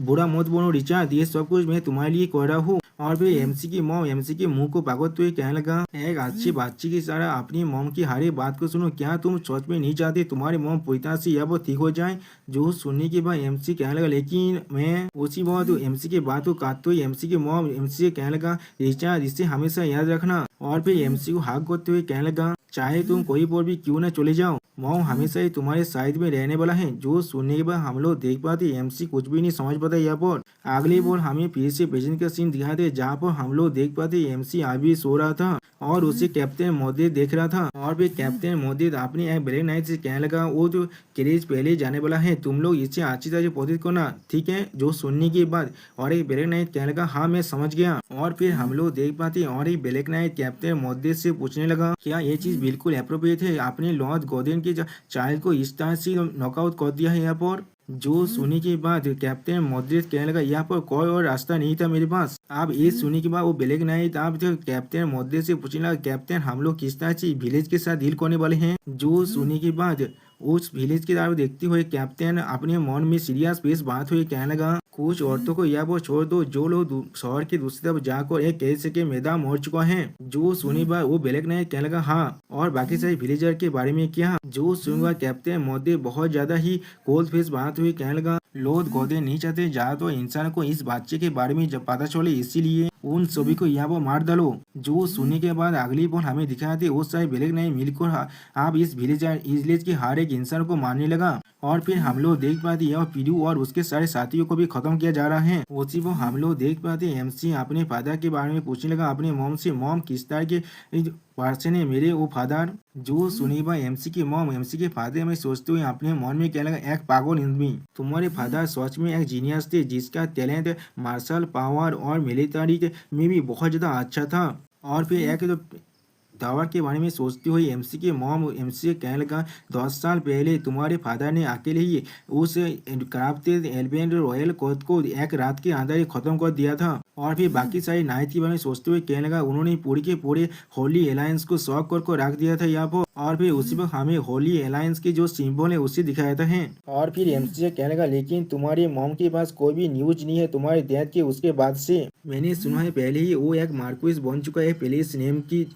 बुरा मत बोलो रिचार्ड, ये सब कुछ मैं तुम्हारे लिए कर रहा हूँ। और फिर एमसी की मॉम एमसी के मुंह को पागलते हुए कहने लगा, एक अच्छी बच्ची की तरह अपनी मॉम की हर एक बात को सुनो। क्या तुम सच में नहीं चाहते तुम्हारी मॉम पूरी तरह से या वो ठीक हो जाए? जो सुनने के बाद एमसी कहने लगा, लेकिन मैं उसी बात एमसी की बात को काटते हुए एमसी की मॉम एमसी से कहने लगा, रिचार्ड इसे हमेशा याद रखना। और फिर एमसी को हाथ करते हुए कहने लगा, चाहे तुम कोई पर भी क्यों न चले जाओ, मॉम हमेशा ही तुम्हारे साइड में रहने वाला है। जो सुनने के बाद हम लोग देख पाते एमसी कुछ भी नहीं समझ पाता। यहाँ पर अगली बार हमें फिर से प्रेजेंट का सीन दिखाते जहाँ पर हम लोग देख पाते एमसी अभी सो रहा था और उसे कैप्टन मोदी देख रहा था। और फिर कैप्टन मोदी अपने एक ब्लैक नाइट से कहने लगा, वो जो क्रेज पहले जाने वाला है, तुम लोग इसे अच्छी तरह से प्रोसेस करना, ठीक है? जो सुनने के बाद और एक ब्लैक नाइट कहने लगा, हाँ मैं समझ गया। और फिर हम लोग देख पाते और एक ब्लैक नाइट कैप्टन मोदी से पूछने लगा, क्या ये चीज बिल्कुल अप्रोप्रिएट है? आपने लॉर्ड गोदेन के चाइल्ड को इस तरह से नॉकआउट कर दिया है यहाँ पर। जो सुनी के बाद कैप्टन मोद्रेट कहने लगा, यहाँ पर कोई और रास्ता नहीं था मेरे पास। आप ये सुनी के बाद वो ब्लैक नाइट आप जो कैप्टन मोद्रेट से पूछने लगा, कैप्टन हम लोग किस तरह से विलेज के साथ डील करने वाले हैं? जो सुनी के बाद उस विलेज की तरफ देखते हुए कैप्टन अपने मन में सीरियस फेस बात हुई कहने लगा, कुछ औरतों को यहाँ पर छोड़ दो जो लोग शहर की दूसरी तरफ जाकर एक कैसे के मैदान मर चुका है। जो सुनी बार वो ब्लैक नाइट कहने लगा, हाँ और बाकी सारे विलेजर के बारे में क्या? जो सुनी बार कैप्टन मोदी बहुत ज्यादा ही कोल्ड फेस बात हुई कहने लगा, लॉर्ड गोदेन नहीं चाहते ज्यादा तो इंसान को इस बच्चे के बारे में जब पता चले, इसीलिए उन सभी को यहाँ पर मार डालो। जो सुनने के बाद अगली पल हमें दिखाया थे वो सारे ब्लैक नाइट मिलकर आप इस विलेज के हर एक इंसान को मारने लगा। और फिर हम लोग देख पाते यह पीडू और उसके सारे साथियों को भी खत्म किया जा रहा है। उसी वो हम लोग देख पाते एमसी अपने फादर के बारे में पूछने लगा अपने मॉम से, मॉम किस तरह के पर्सन है मेरे वो फादर? जो सुनी बा एमसी की मॉम एमसी के फादर में सोचते हुए अपने मन में कहने लगा, एक पागल आदमी, तुम्हारे फादर सच में एक जीनियस थे जिसका टैलेंट मार्शल पावर और मिलिट्री में भी बहुत ज्यादा अच्छा था। और फिर एक टावर के बारे में सोचते हुए एमसी के मॉम एमसी से कहने लगा, 10 साल पहले तुम्हारे फादर ने अकेले ही उस क्राफ्टेड एल्बेंड रॉयल कोड को एक रात के अंदर ही खत्म कर दिया था। और फिर बाकी सारी नाइट के बारे में सोचते हुए कहने लगा, उन्होंने पूरे के पूरे होली अलायंस को शॉक कर रख दिया था यहाँ पर। और फिर उसी वक्त हमें होली अलायंस के जो सिंबल है उसे दिखाया था है। और फिर एमसी से कहने लगा, लेकिन तुम्हारी मॉम के पास कोई भी न्यूज नहीं है तुम्हारे डेथ के उसके बाद से। मैंने सुना है पहले ही वो एक मार्क्विस बन चुका है प्लेस नेम की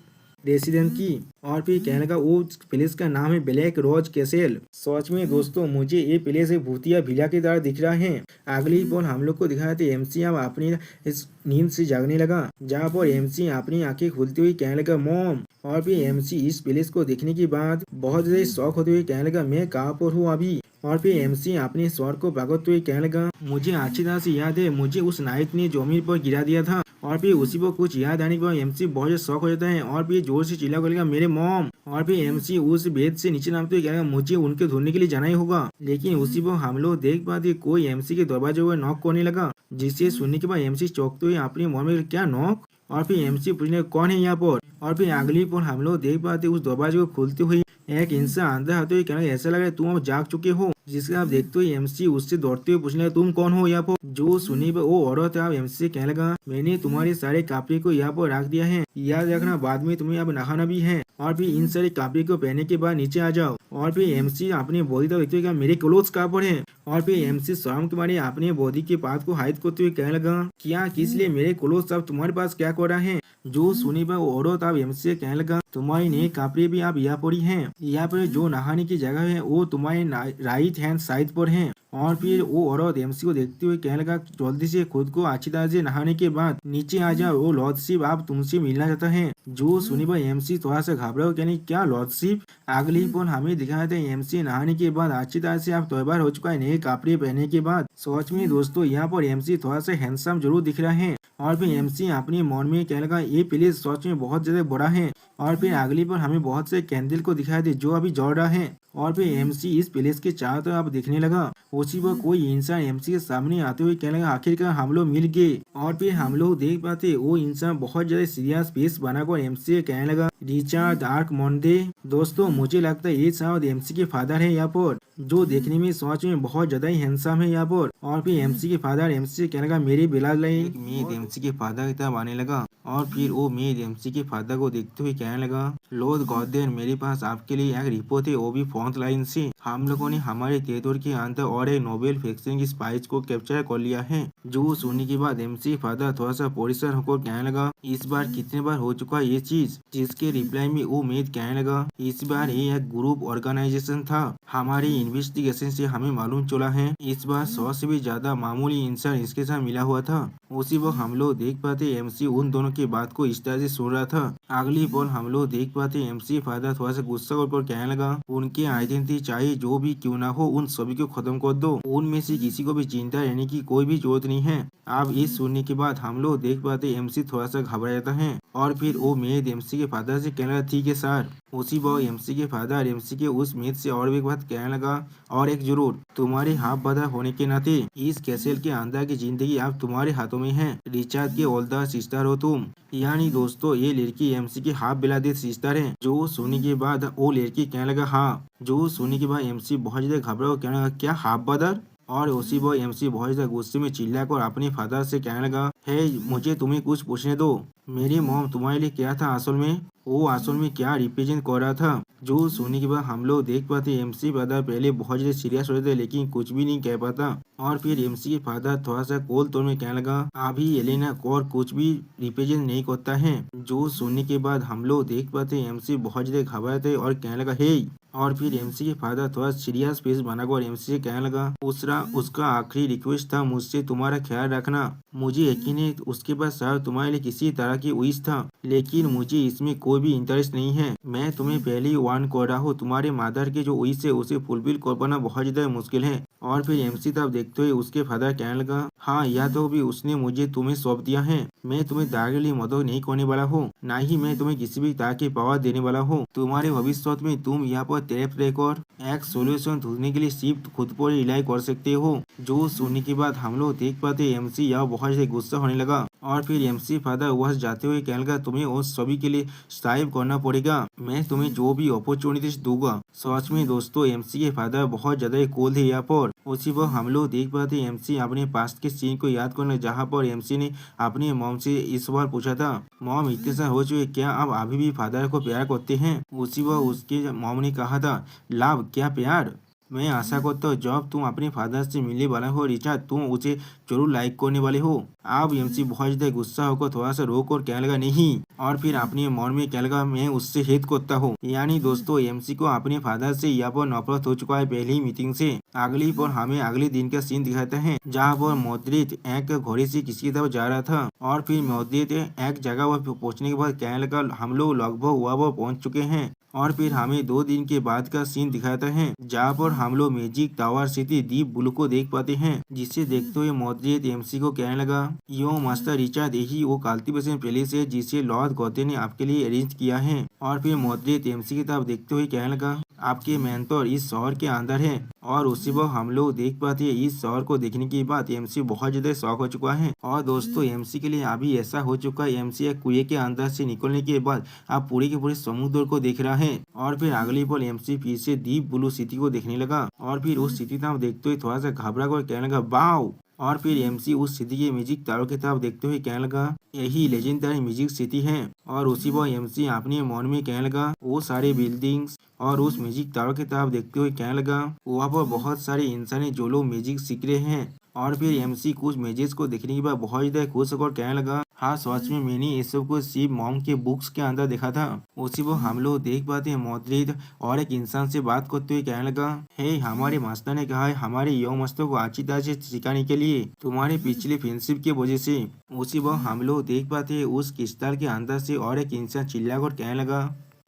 रेसिडेंट की। और फिर कहने का वो प्लेस का नाम है ब्लैक रोज कैसेल। सच में दोस्तों मुझे ये प्लेस एक भूतिया विला की तरह दिख रहा है। अगली पल हम लोग को दिखाया था एमसी अब अपनी इस नींद से जागने लगा, जहाँ पर एमसी अपनी आंखें खुलती हुई कहने लगा, मॉम। और फिर एमसी इस प्लेस को देखने के बाद बहुत ज्यादा शौक होते हुए कहने लगा, मैं कहाँ पर हूँ अभी? और फिर एमसी अपने स्वर को भागते हुए कहने लगा, मुझे अच्छी तरह से याद है मुझे उस नाइट ने जमीन पर गिरा दिया था। और फिर उसी पर कुछ याद आने पर एमसी बहुत ज्यादा शौक हो जाता है और फिर जोर से चिल्ला कर मेरे मॉम। और फिर एमसी उस बेड से नीचे नामते हुए कहने लगा, मुझे उनके ढूंढने के लिए जाना ही होगा। लेकिन उसी पर हम लोग देख पाते कोई एमसी के दरवाजे पर नॉक करने लगा, जिसे सुनने के बाद एमसी चौंकते हुए अपने मन में क्या नॉक? और फिर एमसी पूछने कौन है यहाँ पर? और फिर अगली पर हम लोग देख पाते उस दरवाजे को खोलते हुए एक इंसान अंदर आते हुए कहने ऐसा लग रहा है तुम अब जाग चुके हो। जिसके आप देखते हुए एमसी उससे दौड़ते हुए पूछने लगा, तुम कौन हो यहाँ पर? जो सुनी वो औरत आप एमसी से कहने लगा, मैंने तुम्हारे सारे कपड़े को यहाँ पर रख दिया है, याद रखना बाद में तुम्हें अब नहाना भी है। और फिर इन सारे कपड़े को पहनने के बाद नीचे आ जाओ। और फिर एमसी अपने बॉडी तक देखते हुए मेरे क्लोथ्स कहाँ पर है? और फिर एमसी शर्म के मारे अपने बॉडी के पार्ट को हाइड करते हुए कहने लगा, क्या किस लिए मेरे क्लोथ्स अब तुम्हारे पास क्या कर रहा है? जो सुनी वो औरत आप एमसी से कहने लगा, तुम्हारी नए कपड़े भी आप यहाँ पर ही हैं। यहाँ पर जो नहाने की जगह है वो तुम्हारे राइट हैंड साइड पर है। और फिर वो औरत एमसी को देखते हुए कहने लगा, जल्दी से खुद को अच्छी तरह से नहाने के बाद नीचे आ जाओ, वो लॉर्डशिप आप तुमसे मिलना चाहता है। जो सुनी भाई एमसी थोड़ा सा घबराओ, कहने क्या लॉर्डशिप? अगली पल हमें दिखाया था एमसी नहाने के बाद अच्छी तरह से आप तैयार हो चुका है नए कपड़े पहनने के बाद। सच में दोस्तों यहाँ पर एमसी थोड़ा सा हैंडसम जरूर दिख रहा है। और फिर एमसी अपने मन में कहने लगा ये प्लेस सच में बहुत ज्यादा बड़ा है। और फिर अगली पर हमें बहुत से कैंडल को दिखाई दे जो अभी जल रहा है। और फिर एमसी इस प्लेस के चारों तरफ अब देखने लगा। उसी पर कोई इंसान एमसी के सामने आते हुए कहने लगा आखिरकार हम लोग मिल गए। और फिर हम लोग देख पाते वो इंसान बहुत ज्यादा सीरियस फेस बनाकर एमसी से कहने लगा रिचर्ड आर्क मोंडे। दोस्तों मुझे लगता है ये शायद एमसी के फादर है यहाँ पर, जो देखने में सच में बहुत ज्यादा ही हैंडसम है यहाँ पर। और फिर एमसी के फादर एमसी से कहने लगा मेरी बिलाल मेद एमसी के फादर की तरफ आने लगा। और फिर वो मेद एमसी के फादर को देखते हुए कहने लगा लॉर्ड गॉर्डन मेरे पास आपके लिए एक रिपोर्ट है, वो भी फ्रंट लाइन से। हम लोगों ने हमारे टेरिटोरी के अंदर और एक नोबेल वैक्सीन की स्पाइस को कैप्चर कर लिया है। जो सुनने के बाद एमसी फादर थोड़ा सा परेशान होकर कहने लगा इस बार कितने बार हो चुका ये चीज। जिसके रिप्लाई में वो मेद कहने लगा इस बार ये एक ग्रुप ऑर्गेनाइजेशन था। हमारी इन्वेस्टिगेशन से हमें मालूम चला है इस बार 100 से भी ज्यादा मामूली इंसान इसके साथ मिला हुआ था। उसी वक्त हम लोग देख पाते एमसी उन दोनों की बात को इस तरह से सुन रहा था। अगली पल हम लोग देख पाते एमसी फादर थोड़ा सा गुस्सा कर कहने लगा उनकी आइडेंटिटी चाहे जो भी क्यों ना हो उन सभी को खत्म कर दो। उनमें से किसी को भी चिंता रहने की कोई भी जरूरत नहीं है। अब इस सुनने के बाद हम लोग देख पाते एमसी थोड़ा सा घबरा जाता है। और फिर वो मेद एमसी के फादर से कहने लगा ठीक है सर। उसी वक्त एमसी के फादर एमसी के उस मेद से और भी एक बात कहने लगा और एक जरूर तुम्हारे हाफ ब्रदर होने के नाते इस कैसल के अंदर की जिंदगी अब तुम्हारे हाथों में है। रिचर्ड के ओल्डर सिस्टर हो तुम। यानी दोस्तों ये लड़की एमसी की हाफ ब्लडेड सिस्टर है। जो सुनने के बाद वो लड़की कहने लगा हाँ। जो सुनने के बाद एमसी बहुत ज्यादा घबरा कहने लगा क्या हाफ ब्रदर। और उसी वो एमसी बहुत ज्यादा गुस्से में चिल्लाकर अपने फादर से कहने लगा हे मुझे तुम्हें कुछ पूछने दो। मेरी मॉम तुम्हारे लिए क्या था असल में, वो असल में क्या रिप्रेजेंट कर रहा था। जो सुनने के बाद हम लोग देख पाते एमसी फादर पहले बहुत ज्यादा सीरियस हो रहे थे लेकिन कुछ भी नहीं कह पाता। और फिर एमसी के फादर थोड़ा सा कोल तौर में कहने लगा अभी एलेना कौर कुछ भी रिप्रेजेंट नहीं करता है। जो सुनने के बाद हम लोग देख पाते एमसी बहुत ज्यादा घबराते और कहने लगा हे। और फिर एमसी के फादर थोड़ा सीरियस फेस बनाकर एमसी से कहने लगा उसका आखिरी रिक्वेस्ट था मुझसे तुम्हारा ख्याल रखना। मुझे यकीन है उसके पास शायद तुम्हारे लिए किसी तरह की विश था लेकिन मुझे इसमें कोई भी इंटरेस्ट नहीं है। मैं तुम्हें पहले ही वार्न कर रहा हूँ तुम्हारे मदर के जो विश है उसे फुलफिल कर पाना बहुत ज्यादा मुश्किल है। और फिर एमसी तब देखते हुए उसके फादर कहने लगा हाँ या तो भी उसने मुझे तुम्हें सौंप दिया है। मैं तुम्हें डायरेक्टली मदद नहीं करने वाला हूँ ना ही मैं तुम्हें किसी भी तरह की पावर देने वाला हूँ। तुम्हारे भविष्य में तुम यहाँ पर ट्रैप लेकर एक सोल्यूशन ढूंढने के लिए सिर्फ खुद पर रिलाई कर सकते हो। जो सुनने के बाद हम लोग देख पाते एमसी यह बहुत से गुस्सा होने लगा। और फिर एमसी फादर वह जाते हुए कहने लगा तुम्हें उस सभी के लिए स्ट्राइव करना पड़ेगा। मैं तुम्हें जो भी अपॉर्चुनिटीज दूंगा। सच में दोस्तों एमसी के फादर बहुत ज्यादा कूल थे यहाँ पर। उसी वक्त हम लोग देख पाते एमसी अपने पास्ट के सीन को याद करने जहाँ पर एमसी ने अपनी मॉम से इस सवाल पूछा था मॉम इतने साल हो चुके क्या आप अभी भी फादर को प्यार करते हैं। उसी वक्त उसके मॉम ने कहा था लाभ क्या प्यार। मैं आशा करता हूँ जब तुम अपने फादर से मिलने वाला हो रिचर्ड तुम उसे जरूर लाइक करने वाले हो। अब एमसी बहुत ज्यादा गुस्सा होकर थोड़ा सा रोक और कहने लगा नहीं। और फिर अपने मन में कहने लगा मैं उससे हेट करता हूँ। यानी दोस्तों एमसी को अपने फादर से यहाँ पर नफरत हो चुका है पहली मीटिंग से। अगली पर हमें अगले दिन का सीन दिखाते हैं जहाँ पर मोद्रित एक घोड़े से किसी की तरफ जा रहा था। और फिर मोद्रित एक जगह पर पहुँचने के बाद कहने लगा हम लोग लगभग वहाँ पर पहुँच चुके हैं। और फिर हमें 2 दिन के बाद का सीन दिखाता है जहाँ पर हम लोग मैजिक टावर सिटी दीप ब्लू को देख पाते हैं। जिसे देखते हुए मोद्रित एमसी को कहने लगा यो मास्टर रिचर्ड यही वो कल्टीवेशन पैलेस है जिसे लॉर्ड गॉटे ने आपके लिए अरेंज किया है। और फिर मोद्रित एमसी की तरफ देखते हुए कहने लगा आपके मेंटोर इस शहर के अंदर है। और उसी वक्त हम लोग देख पाते हैं इस शहर को देखने के बाद एमसी बहुत ज्यादा शौक हो चुका है। और दोस्तों एमसी के लिए अभी ऐसा हो चुका है एमसी एक कुएं के अंदर से निकलने के बाद आप पूरे के पूरे समुद्र को देख रहा है। और फिर अगली पल एमसी फिर से डीप ब्लू सिटी को देखने लगा। और फिर उस सिटी तरफ देखते हुए थोड़ा सा घबरा कर कहने लगा वाओ। और फिर एमसी उस सिटी के म्यूजिक तारों की तरफ देखते हुए कहने लगा यही लेजेंडरी म्यूजिक सिटी है। और उसी वक्त एमसी अपने मन में कहने लगा वो सारे बिल्डिंग्स और उस म्यूजिक तारों की तरफ देखते हुए कहने लगा वहाँ पर बहुत सारे इंसान है जो लोग म्यूजिक सीख रहे हैं। और फिर एमसी कुछ मैजेस को देखने के बाद बहुत ज्यादा खुश होकर कहने लगा हाँ सच में मैंने ये सब को सिर्फ मॉम के बुक्स के अंदर देखा था। उसी वो हम लोग देख पाते हैं मोद्रित और एक इंसान से बात करते हुए कहने लगा हे हमारे मास्टर ने कहा है हमारे यंग मास्टर को अच्छी तरह से सिखाने के लिए तुम्हारे पिछले फ्रेंडशिप की वजह से। उसी वो हम लोग देख पाते हैं उस क्रिस्टल के अंदर से और एक इंसान चिल्लाकर कहने लगा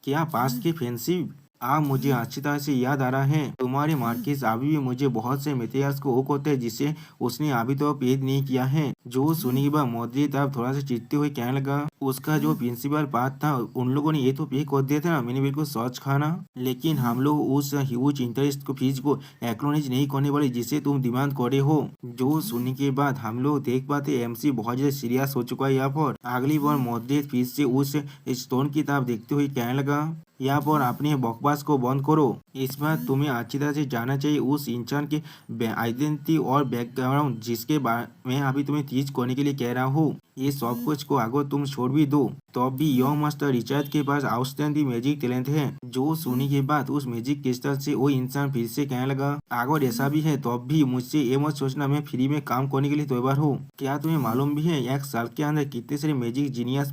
क्या पास्ट की फ्रेंडशिप। आप मुझे अच्छी तरह से याद आ रहा है, तुम्हारे मार्किस अभी भी मुझे बहुत से मटेरियल्स को वो होते हैं जिसे उसने अभी तो पेड नहीं किया है। जो सुनी के बाद मौद्रिक अब थोड़ा सा चिढ़ते हुए कहने लगा, उसका जो प्रिंसिपल बात था उन लोगों ने ये तो पे कर दिया था ना, मैंने बिल्कुल सच खाना, लेकिन हम लोग उस ह्यूज इंटरेस्ट को फीस को एक्नॉलेज नहीं करने वाले जिसे तुम डिमांड करे हो। जो सुनने के बाद हम लोग देख पाते एमसी बहुत ज्यादा सीरियस हो चुका है। यहाँ पर अगली बार मौद्रिक फीस से उस स्टोन की तरफ देखते हुए कहने लगा, यहाँ पर अपने बकवास को बंद करो। इस बार तुम्हें अच्छी तरह से जानना चाहिए उस इंसान के आइडेंटिटी और बैकग्राउंड जिसके बारे में अभी तुम्हें टीच करने के लिए कह रहा हूँ। ये सब कुछ को अगर तुम छोड़ भी दो तो भी यंग मास्टर रिचर्ड के पास आउटस्टैंडिंग मैजिक टैलेंट है। जो सुनी के बाद उस मैजिक क्रिस्टल से वो इंसान फिर से कहने लगा, अगर ऐसा भी है तो भी मुझसे ये मत सोचना मैं फ्री में काम करने के लिए तैयार हूँ। क्या तुम्हें मालूम भी है एक साल के अंदर कितने सारे मैजिक जीनियस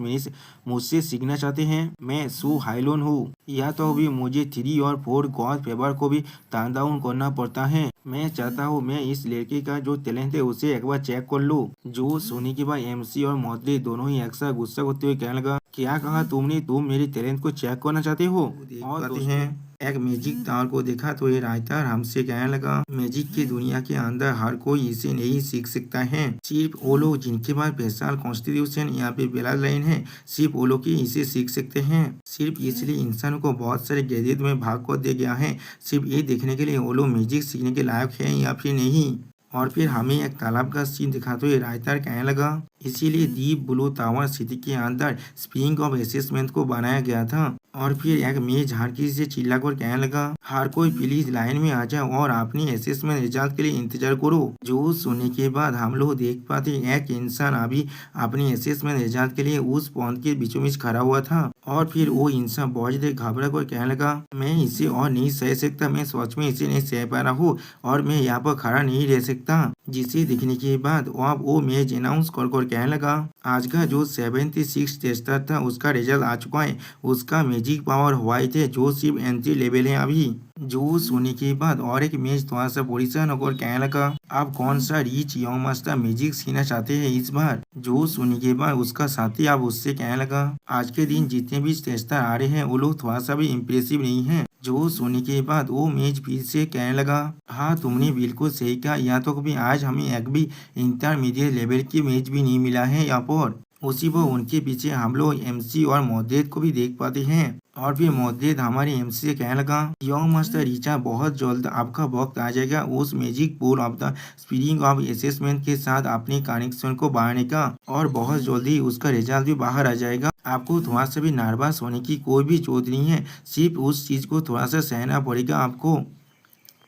मुझसे सीखना चाहते हैं। मैं सू हाइलोन हूँ, या तो भी मुझे 3 और 4 गॉड फेवर को भी टर्न डाउन करना पड़ता है। मैं चाहता हूँ मैं इस लड़के का जो टैलेंट है उसे एक बार चेक कर लूँ। जो सुनी के बाद एमसी और मौद्रिक दोनों ही एक साथ गुस्सा करते हुए कहने लगा, क्या कहा तुमने, तुम मेरे टैलेंट को चेक करना चाहते हो। और पाते हैं एक मैजिक टावर को देखा तो ये राइटर हमसे कहने लगा, मैजिक की दुनिया के अंदर हर कोई इसे नहीं सीख सकता है, सिर्फ वो लोग जिनके पास स्पेशल कॉन्स्टिट्यूशन यहाँ पे ब्लड लाइन है, सिर्फ वो लोग ही इसे सीख सकते हैं। सिर्फ इसलिए इंसानों को बहुत सारे गैजेट में भाग कर दिया गया है, सिर्फ ये देखने के लिए वो लोग मैजिक सीखने के लायक है या फिर नहीं। और फिर हमें एक तालाब का सीन दिखाते हुए राइटर कहने लगा, इसीलिए डीप ब्लू टावर सिटी के अंदर स्प्रिंग ऑफ असेसमेंट को बनाया गया था। और फिर एक मेज झाड़की से चिल्लाकर कहने लगा, हर कोई प्लीज लाइन में आ जाओ और अपनी असेसमेंट रिजल्ट के लिए इंतजार करो। जो सुनने के बाद हम लोग देख पाते एक इंसान अभी अपनी असेसमेंट रिजल्ट के लिए उस पॉइंट के बीचों बीच खड़ा हुआ था। और फिर वो इंसान बहुत देर घबरा कर कहने लगा, मैं इसे और नहीं सह सकता, मैं सच में इसे नहीं सह पा रहा हूँ और मैं यहाँ पर खड़ा नहीं रह सकता। जिसे दिखने के बाद वो मैच अनाउंस कर कहने लगा, आज का जो 76 टेस्टर था उसका रिजल्ट आ चुका है, उसका मैजिक पावर व्हाइट है जो सिर्फ एंट्री लेवल है अभी। जो सुनने के बाद और एक मैच थोड़ा सा परेशान होकर कहने लगा, आप कौन सा रिच यंग मास्टर मैजिक सीखना चाहते हैं इस बार। जो सुनने के बाद उसका साथी अब उससे कहने लगा, आज के दिन जितने भी टेस्टर आ रहे हैं वो लोग थोड़ा सा भी इम्प्रेसिव नहीं है। जो सुनने के बाद वो मैच फिर से कहने लगा, हाँ तुमने बिल्कुल सही कहा, यहाँ तो कभी आज हमें एक भी इंटरमीडिएट लेवल की मैच भी नहीं मिला है यहाँ पर। उसी वो उनके पीछे हम लोग एमसी और मौद्रिक को भी देख पाते हैं। और फिर मौद्रिक हमारे एमसी से कहने लगा, यंग मास्टर रिचा बहुत जल्द आपका वक्त आ जाएगा उस magic pool of the spring of assessment के साथ अपने कनेक्शन को बढ़ाने का, और बहुत जल्दी उसका रिजल्ट भी बाहर आ जाएगा। आपको थोड़ा सा भी नर्वस होने की कोई भी जरूरत नहीं है, सिर्फ उस चीज को थोड़ा सा सहना पड़ेगा आपको।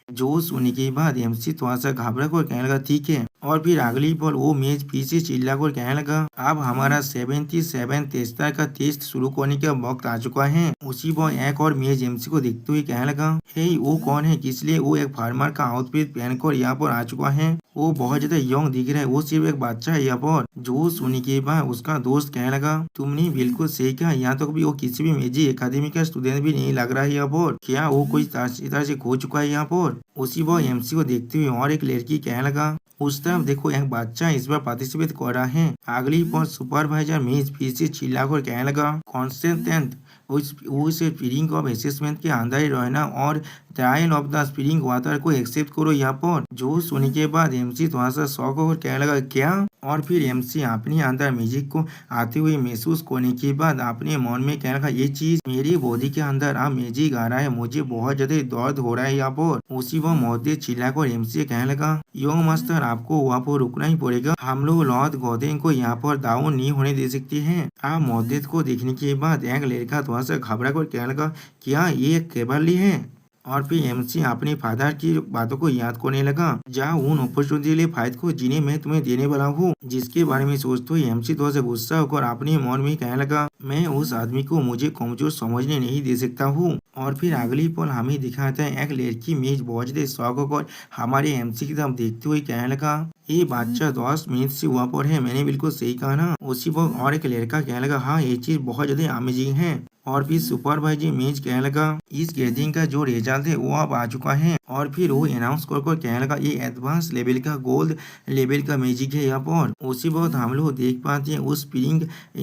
जो सुनने के बाद एमसी थोड़ा सा घबरा कर कहने लगा, ठीक है। और फिर अगली पल वो मैच पीछे चिल्ला कर कहने लगा, अब हमारा 77 टेस्टर का टेस्ट शुरू करने का वक्त आ चुका है। उसी पर एक और मैच एमसी को देखते हुए कहने लगा, हे वो कौन है, इसलिए वो एक फार्मर का आउटफिट पहनकर यहाँ पर आ चुका है, वो बहुत ज्यादा यंग दिख रहा है, वो सिर्फ एक बच्चा है यहाँ पर। जो सुनने के बाद उसका दोस्त कहने लगा, तुमने बिल्कुल सही कहा, यहाँ तक भी वो किसी भी मैजिक एकेडमी का स्टूडेंट भी नहीं लग रहा है यहाँ पर, क्या वो कोई तरह से खो चुका है यहाँ पर। उसी पर एमसी को देखते हुए और एक लड़की कहने लगा, उस तरफ देखो एक बच्चा इस बार पार्टिसिपेट कर रहा है। अगली पर सुपरवाइजर मेज फिर से चिल्लाकर कहने लगा, कॉन्स्टेंट उस स्प्रिंग ऑफ असेसमेंट के अंदर ही रहना और trial of the spring water को एक्सेप्ट करो यहाँ पर। जो सुनने के बाद एमसी थोड़ा सा शौक होकर कहने लगा, क्या। और फिर एमसी अपने अंदर म्यूजिक को आते हुए महसूस करने के बाद अपने मन में कहने लगा, ये चीज मेरी बॉडी के अंदर अब म्यूजिक आ रहा है, मुझे बहुत ज्यादा दर्द हो रहा है यहाँ पर। उसी वो मौते चिल्लाकर एमसी कहने लगा, यंग मास्टर आपको वहाँ पर रुकना ही पड़ेगा, हम लोग लॉर्ड गोदेन को यहाँ पर डाउन नहीं होने दे सकते हैं। आप मौदेत को देखने के बाद एक लड़का थोड़ा सा घबरा कर कहने लगा, क्या ये केवली है। और फिर एमसी अपने फादर की बातों को याद करने लगा, जहाँ उन अपॉर्चुनिटी लिए फायद को जिन्हें मैं तुम्हें देने वाला हूँ। जिसके बारे में सोचते हुए एमसी थोड़ा सा गुस्सा होकर अपने मन में कहने लगा, मैं उस आदमी को मुझे कमजोर समझने नहीं दे सकता हूँ। और फिर अगली पल हमें दिखाता है एक लड़की मेज बहुत शौक होकर हमारे एमसी की तरफ देखते हुए कहने लगा, ये बच्चा 10 मिनट से वहाँ पर है, मैंने बिल्कुल सही कहा ना। उसी वक्त और एक लड़का कहने लगा, हाँ ये चीज बहुत ज्यादा अमेजिंग है। और फिर सुपरवाइजर मेज कहने लगा, इस गैदरिंग का जो रिजल्ट है वो अब आ चुका है। और फिर वो अनाउंस कर कहने लगा, ये एडवांस लेवल का गोल्ड लेवल का मैजिक है यहाँ पर। उसी वक्त हम लोग देख पाते हैं उस स्प्रिंग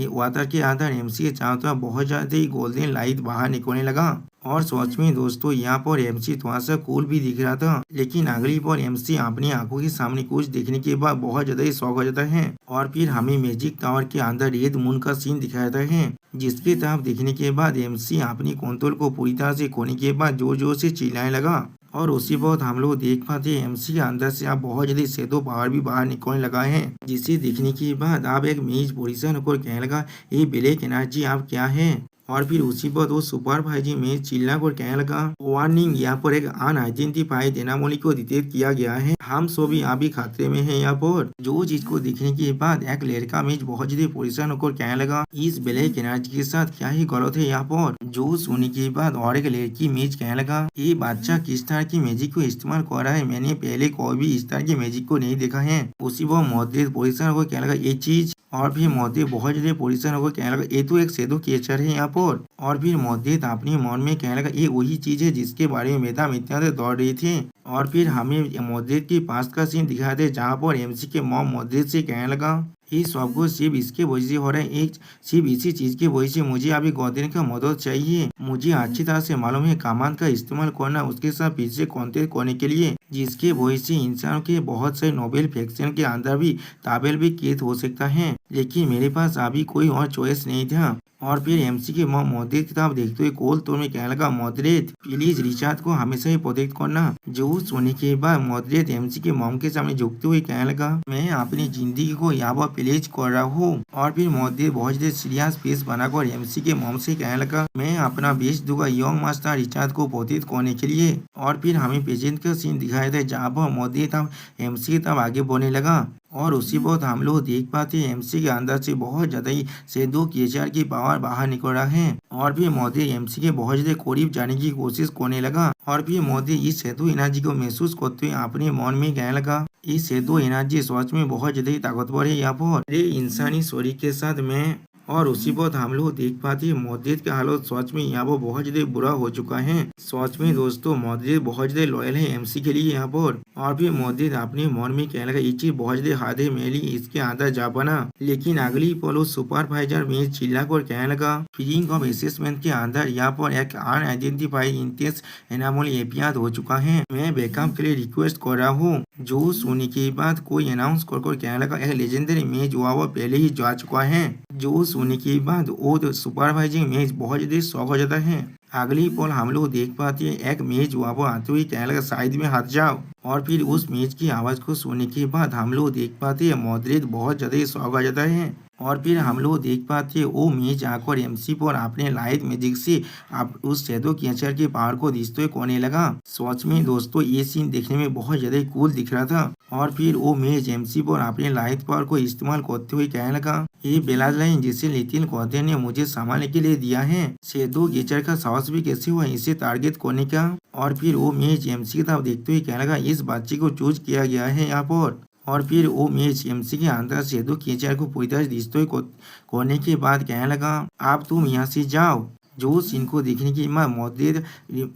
वाटर के अंदर एमसी के चारों तरफ बहुत ज्यादा गोल्डन लाइट बाहर निकलने लगा। और सच में दोस्तों यहाँ पर एमसी थोड़ा सा कूल भी दिख रहा था, लेकिन अगली बार एमसी अपनी आंखों के सामने कुछ देखने के बाद बहुत ज्यादा ही शौक हो जाता है। और फिर हमें मैजिक टावर के अंदर रेड मून का सीन दिखाता है, जिसकी तरफ देखने के बाद एमसी अपनी कंट्रोल को पूरी तरह से खोने के बाद जोर जोर से चिल्लाने लगा। और उसी वक्त हम लोग देख पाते हैं एमसी के अंदर से आप बहुत ज्यादा शैडो पावर भी बाहर निकलने लगा है, जिसे देखने के बाद आप एक मेज पोजिशन होकर कहने लगा ये ब्लैक एनर्जी आप क्या है। और फिर उसी पर वो सुपरवाइजिंग में चिल्ला कर कहने लगा वार्निंग, यहाँ पर एक अनआइडेंटिफाइड एनामोली को डिटेक्ट किया गया है, हम सभी अभी खतरे में हैं। यहाँ पर जो चीज को देखने के बाद एक लड़का में बहुत ज्यादा परेशान होकर कहने लगा इस ब्लैक एनर्जी के साथ क्या ही गलत है। यहाँ पर जो सुनने के बाद और एक लड़की मेज कहने लगा ये बच्चा किस तरह की मैजिक को इस्तेमाल कर रहा है, मैंने पहले कोई भी इस तरह की मैजिक को नहीं देखा है। उसी वो मौतेज परेशान होकर कहने लगा ये चीज, और फिर मोदी बहुत ज्यादा परेशान होकर कहने लगा ये तो एक शैडो कैचर है यहाँ पर। और फिर मोदी अपने मन में कहने लगा ये वही चीज है जिसके बारे में मैडम इतना दौड़ रही थी। और फिर हमें मोदी के पास का सीन दिखा दे जहाँ पर एमसी के मॉम मोदी से कहने लगा ये सब कुछ सिर्फ इसके वजह से हो रहा है, एक सिर्फ इसी चीज की वजह से मुझे अभी गौतम का मदद चाहिए। मुझे अच्छी तरह से मालूम है कमान का इस्तेमाल करना उसके साथ पीछे कॉन्टेक्ट करने के लिए, जिसके वजह से इंसानों के बहुत से नोबेल फैक्शन के अंदर भी ताबेल भी कैद हो सकता है, लेकिन मेरे पास अभी कोई और चॉइस नहीं था। और फिर एमसी के मॉम मॉडरेट किताब देखते हुए कोल तो में कहने लगा मॉडरेट प्लीज रिचार्ड को हमेशा ही प्रोटेक्ट करना। जो सुनने के बाद मॉडरेट एमसी के मॉम के सामने झुकते हुए कहने लगा मैं अपनी जिंदगी को यहाँ पर प्लेज कर रहा हूँ। और फिर मॉडरेट बहुत सीरियस फेस बनाकर एमसी के मॉम से कहने लगा मैं अपना बेस्ट दूंगा यंग मास्टर रिचार्ड को प्रोटेक्ट करने के लिए। और फिर हमें प्रेजेंट का सीन दिखाया था जहाँ पर मॉडरेट एमसी की तरफ आगे बढ़ने लगा। और उसी वक्त हम लोग देख पाते हैं एमसी के अंदर से बहुत ज्यादा ही शैडो कैचर की पावर बाहर निकल रहा है। और फिर मोदी एमसी के बहुत ज्यादा करीब जाने की कोशिश करने लगा। और फिर मोदी इस शैडो एनर्जी को महसूस करते हुए अपने मन में कहने लगा इस शैडो एनर्जी सच में बहुत ज्यादा ही ताकतवर है यहाँ पर इंसानी शरीर के साथ में। और उसी वक्त हम लोग देख पाते हैं मॉडरेट का हालत सच में यहाँ पर बहुत ज्यादा बुरा हो चुका है। सच में दोस्तों मॉडरेट बहुत ज्यादा लॉयल है एमसी के लिए यहाँ पर। और फिर मॉडरेट अपने मन में कहने लगा ये चीज बहुत ज्यादा हार्ड है मेरी इसके अंदर जा बना। लेकिन अगली पल सुपरवाइजर में चिल्ला कर कहने लगा फीलिंग ऑफ असेसमेंट के अंदर यहाँ पर एक अनआइडेंटिफाइड इंटेंस एनामोली एपियाद हो चुका है, मैं बैकअप के लिए रिक्वेस्ट कर रहा हूँ। जो सुनने के बाद कोई अनाउंस कर कहने लगा एक लेजेंडरी मैच हुआ वो पहले ही जा चुका है। जो सोने के बाद वो सुपरवाइजिंग मैच बहुत ज्यादा शौक हो जाता है। अगली पल हम लोग देख पाते हैं एक मैच हुआ वो आते हुए कहने लगा साइड में हट जाओ। और फिर उस मैच की आवाज को सुनने के बाद हम लोग देख पाते हैं मॉडरेट बहुत ज्यादा शौक हो जाता है। और फिर हम लोग देख पाते हैं वो मैच आकर एमसी पर अपने लाइट मैजिक से आप उस शैडो कैचर के पावर को दिखते हुए कोने लगा। सच में दोस्तों ये सीन देखने में बहुत ज्यादा कूल दिख रहा था। और फिर वो मैच एमसी पर अपने लाइट पावर को इस्तेमाल करते हुए कहने लगा ये बेला लाइन जिसे लिटिल गौतम ने मुझे संभालने के लिए दिया है, शैडो कैचर का साहस भी कैसे हुआ इसे टारगेट करने का। और फिर वो मैच एमसी की तरफ देखते हुए कहने लगा इस बच्चे को चूज किया गया है यहाँ पर। और फिर वो मैच एमसी के अंदर शैडो कैचर को पूरी तरह दिखते हुए करने के बाद कहने लगा आप तुम यहाँ से जाओ। जो सीन को देखने के बाद मॉडरेट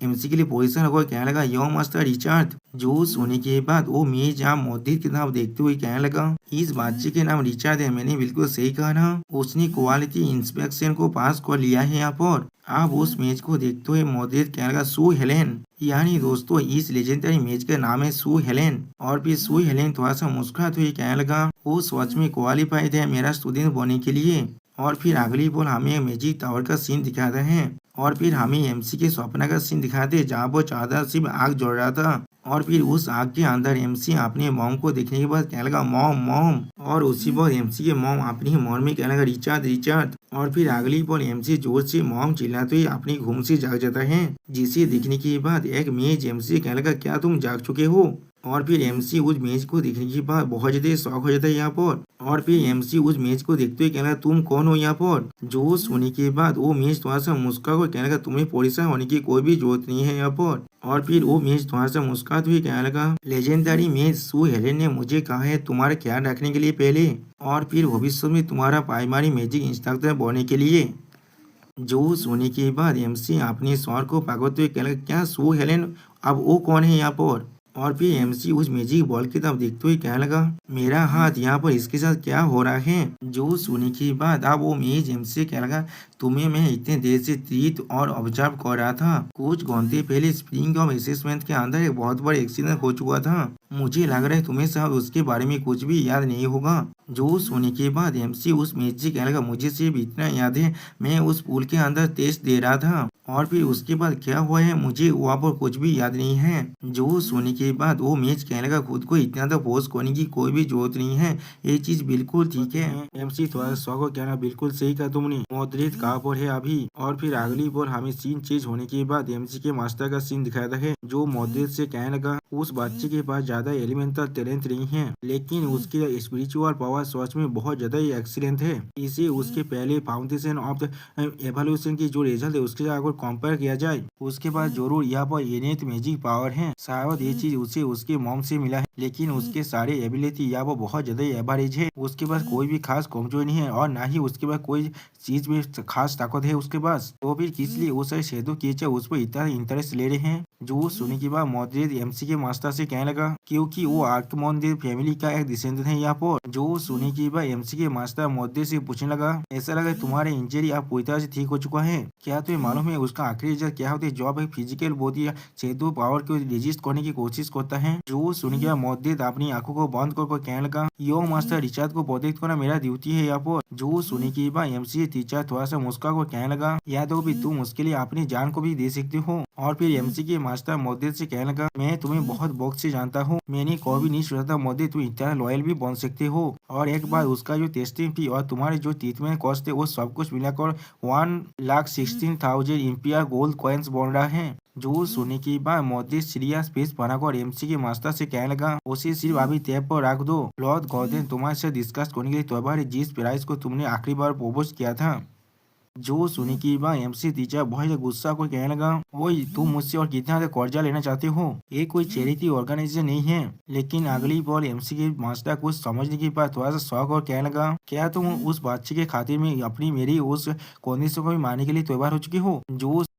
एमसी के लिए पोजीशन होकर कहने लगा यंग मास्टर रिचार्ड। जो सोने के बाद वो मैच आप मॉडरेट के नाम देखते हुए कहने लगा इस बच्चे के नाम रिचार्ड है, मैंने बिल्कुल सही कहा ना, उसने क्वालिटी इंस्पेक्शन को पास कर लिया है यहाँ पर। आप उस मैच को देखते हुए मॉडरेट कहने लगा सू हेलेन, यानी दोस्तों इस लेजेंडरी मैच का नाम है सू हेलेन। और फिर सू हेलेन थोड़ा सा मुस्कुराते हुए कहने लगा वो सच में क्वालिफाइड है मेरा स्टूडेंट बनने के लिए। और फिर अगली बॉल हमें मैजिक टावर का सीन दिखाते हैं। और फिर हमें एमसी के सपना का सीन दिखाते हैं जहाँ वो चादर सिर्फ आग जल रहा था। और फिर उस आग के अंदर एमसी अपने मॉम को देखने के बाद कहने लगा मॉम मॉम। और उसी पर एमसी के मॉम अपनी मन में कहने लगा रिचार्ड रिचार्ड। और फिर अगली पर एमसी जोर से मॉम चिल्लाते हुए अपनी घूम से जाग जाता है, जिसे देखने के बाद एक मैच एमसी कहने लगा क्या तुम जाग चुके हो। और फिर एमसी उस मैच को देखने के बाद बहुत ज्यादा शौक हो जाता है यहाँ पर। और फिर एमसी उस मैच को देखते हुए कहने लगा तुम कौन हो यहाँ पर। जो सुनने के बाद वो मैच थोड़ा सा मुस्कुरा कर कहने लगा तुम्हें परेशान होने की कोई भी जरूरत नहीं है यहाँ पर। और फिर वो मैच थोड़ा सा मुस्कुराते हुए कहने लगा लेजेंडरी मैच सू हेलेन ने मुझे कहा है तुम्हारा ख्याल रखने के लिए पहले और फिर भविष्य में तुम्हारा प्राइमरी मैजिक इंस्ट्रक्टर बनने के लिए। जो सुनने के बाद एमसी अपने स्वर को पकड़ते हुए कहने लगा क्या सू हेलेन अब वो कौन है यहाँ पर। और फिर एमसी उस मैजिक बॉल की तरफ देखते हुए कहने लगा, मेरा हाथ यहाँ पर इसके साथ क्या हो रहा है। जो सुनने के बाद अब वो मेज एमसी से कहने लगा, तुम्हें मैं इतने देर से ट्रीट और ऑब्जर्व कर रहा था। कुछ घंटे पहले स्प्रिंग ऑफ असेसमेंट के अंदर एक बहुत बड़ा एक्सीडेंट हो चुका था। मुझे लग रहा है तुम्हें शायद उसके बारे में कुछ भी याद नहीं होगा। जो सुनने के बाद एमसी उस मेज से कहने लगा, मुझे सिर्फ इतना याद है, मैं उस पूल के अंदर टेस्ट दे रहा था और फिर उसके बाद क्या हुआ है मुझे वहाँ पर कुछ भी याद नहीं है। जो सोने के बाद वो मैच कहने लगा, खुद को इतना तो फोर्स करने की कोई भी जरूरत नहीं है, ये चीज बिल्कुल ठीक है। एमसी थोड़ा शौक को कहना, बिल्कुल सही कहा तुमने, मॉडरेट कहाँ पर है अभी। और फिर अगली बार हमें सीन चेंज होने के बाद एमसी के मास्टर का सीन दिखाया है। जो मॉडरेट से कहने लगा, उस बच्चे के पास ज्यादा एलिमेंटल टैलेंट नहीं है, लेकिन उसकी स्पिरिचुअल पावर सच में बहुत ज्यादा ही एक्सीलेंट है। इसे उसके पहले फाउंडेशन ऑफ द एवोल्यूशन की जो रिजल्ट है उसके साथ अगर कंपेयर किया जाए, उसके पास जरूर यहाँ पर इनेट मैजिक पावर है। शायद ये चीज उसे उसके मॉम से मिला है, लेकिन उसके सारे एबिलिटी यहाँ पर बहुत ज्यादा एवरेज है। उसके पास कोई भी खास कमजोरी नहीं है और ना ही उसके पास कोई चीज में खास ताकत है उसके पास। तो फिर किस लिए वो सारे शेदो कीचर उस पर इतना इंटरेस्ट ले रहे हैं। जो सुनने के बाद मॉडरेट एमसी के मास्टर से कहने लगा, क्योंकि वो आर्कमोंडे फैमिली का एक डिसेंडेंट है यहाँ पर। जो सुनने के बाद एमसी के मास्टर मॉडरेट से पूछने लगा, ऐसा लगा तुम्हारे इंजरी अब पूरी तरह से ठीक हो चुका है, क्या तुम्हें मालूम है उसका आखिरी रिजल्ट क्या होता है जब एक फिजिकल बॉडी या शेदो पावर को रेजिस्ट करने की कोशिश करता है। जो सुनने के बाद मॉडरेट अपनी आंखों को बंद कर कहने लगा, यो मास्टर रिचार्ड को प्रोटेक्ट करना मेरा ड्यूटी है यहाँ पर। जो सुनने के बाद एमसी टीचर थोड़ा सा मुस्कुरा कर कहने लगा, याद हो भी तुम उसके लिए अपनी जान को भी दे सकते हो। और फिर एमसी के मास्टर मॉडरेट से कहने लगा, मैं तुम्हें बहुत वक्त से जानता हूँ, मैंने कभी नहीं सोचा था मॉडरेट तुम इतना लॉयल भी बन सकते हो। और एक बार उसका जो टेस्टिंग फी और तुम्हारे जो ट्रीटमेंट कॉस्ट थे वो सब कुछ मिलाकर 1,16,000 इंपियर गोल्ड कॉइन्स बन रहा है। जो सुनने के बाद मॉडरेट सीरियस फेस बनाकर एमसी के मास्टर से कहने लगा, उसे सिर्फ अभी टैब पर रख दो। लॉर्ड गॉर्डन तुम्हारे से डिस्कस करने के लिए तुम्हारे जिस प्राइस को तुमने आखिरी बार प्रपोज किया था। जो सुनी की बात एमसी टीचर बहुत गुस्सा को कहने लगा, ओए तुम मुझसे और कितना कर्जा लेना चाहते हो, ये कोई चैरिटी ऑर्गेनाइजेशन नहीं है। लेकिन अगली बार एमसी के मास्टर कुछ समझने के बाद थोड़ा सा शौक और कहने लगा, क्या तुम उस बच्चे के खातिर में अपनी मेरी उस कंडीशन को भी मानने के लिए तैयार हो चुके हो।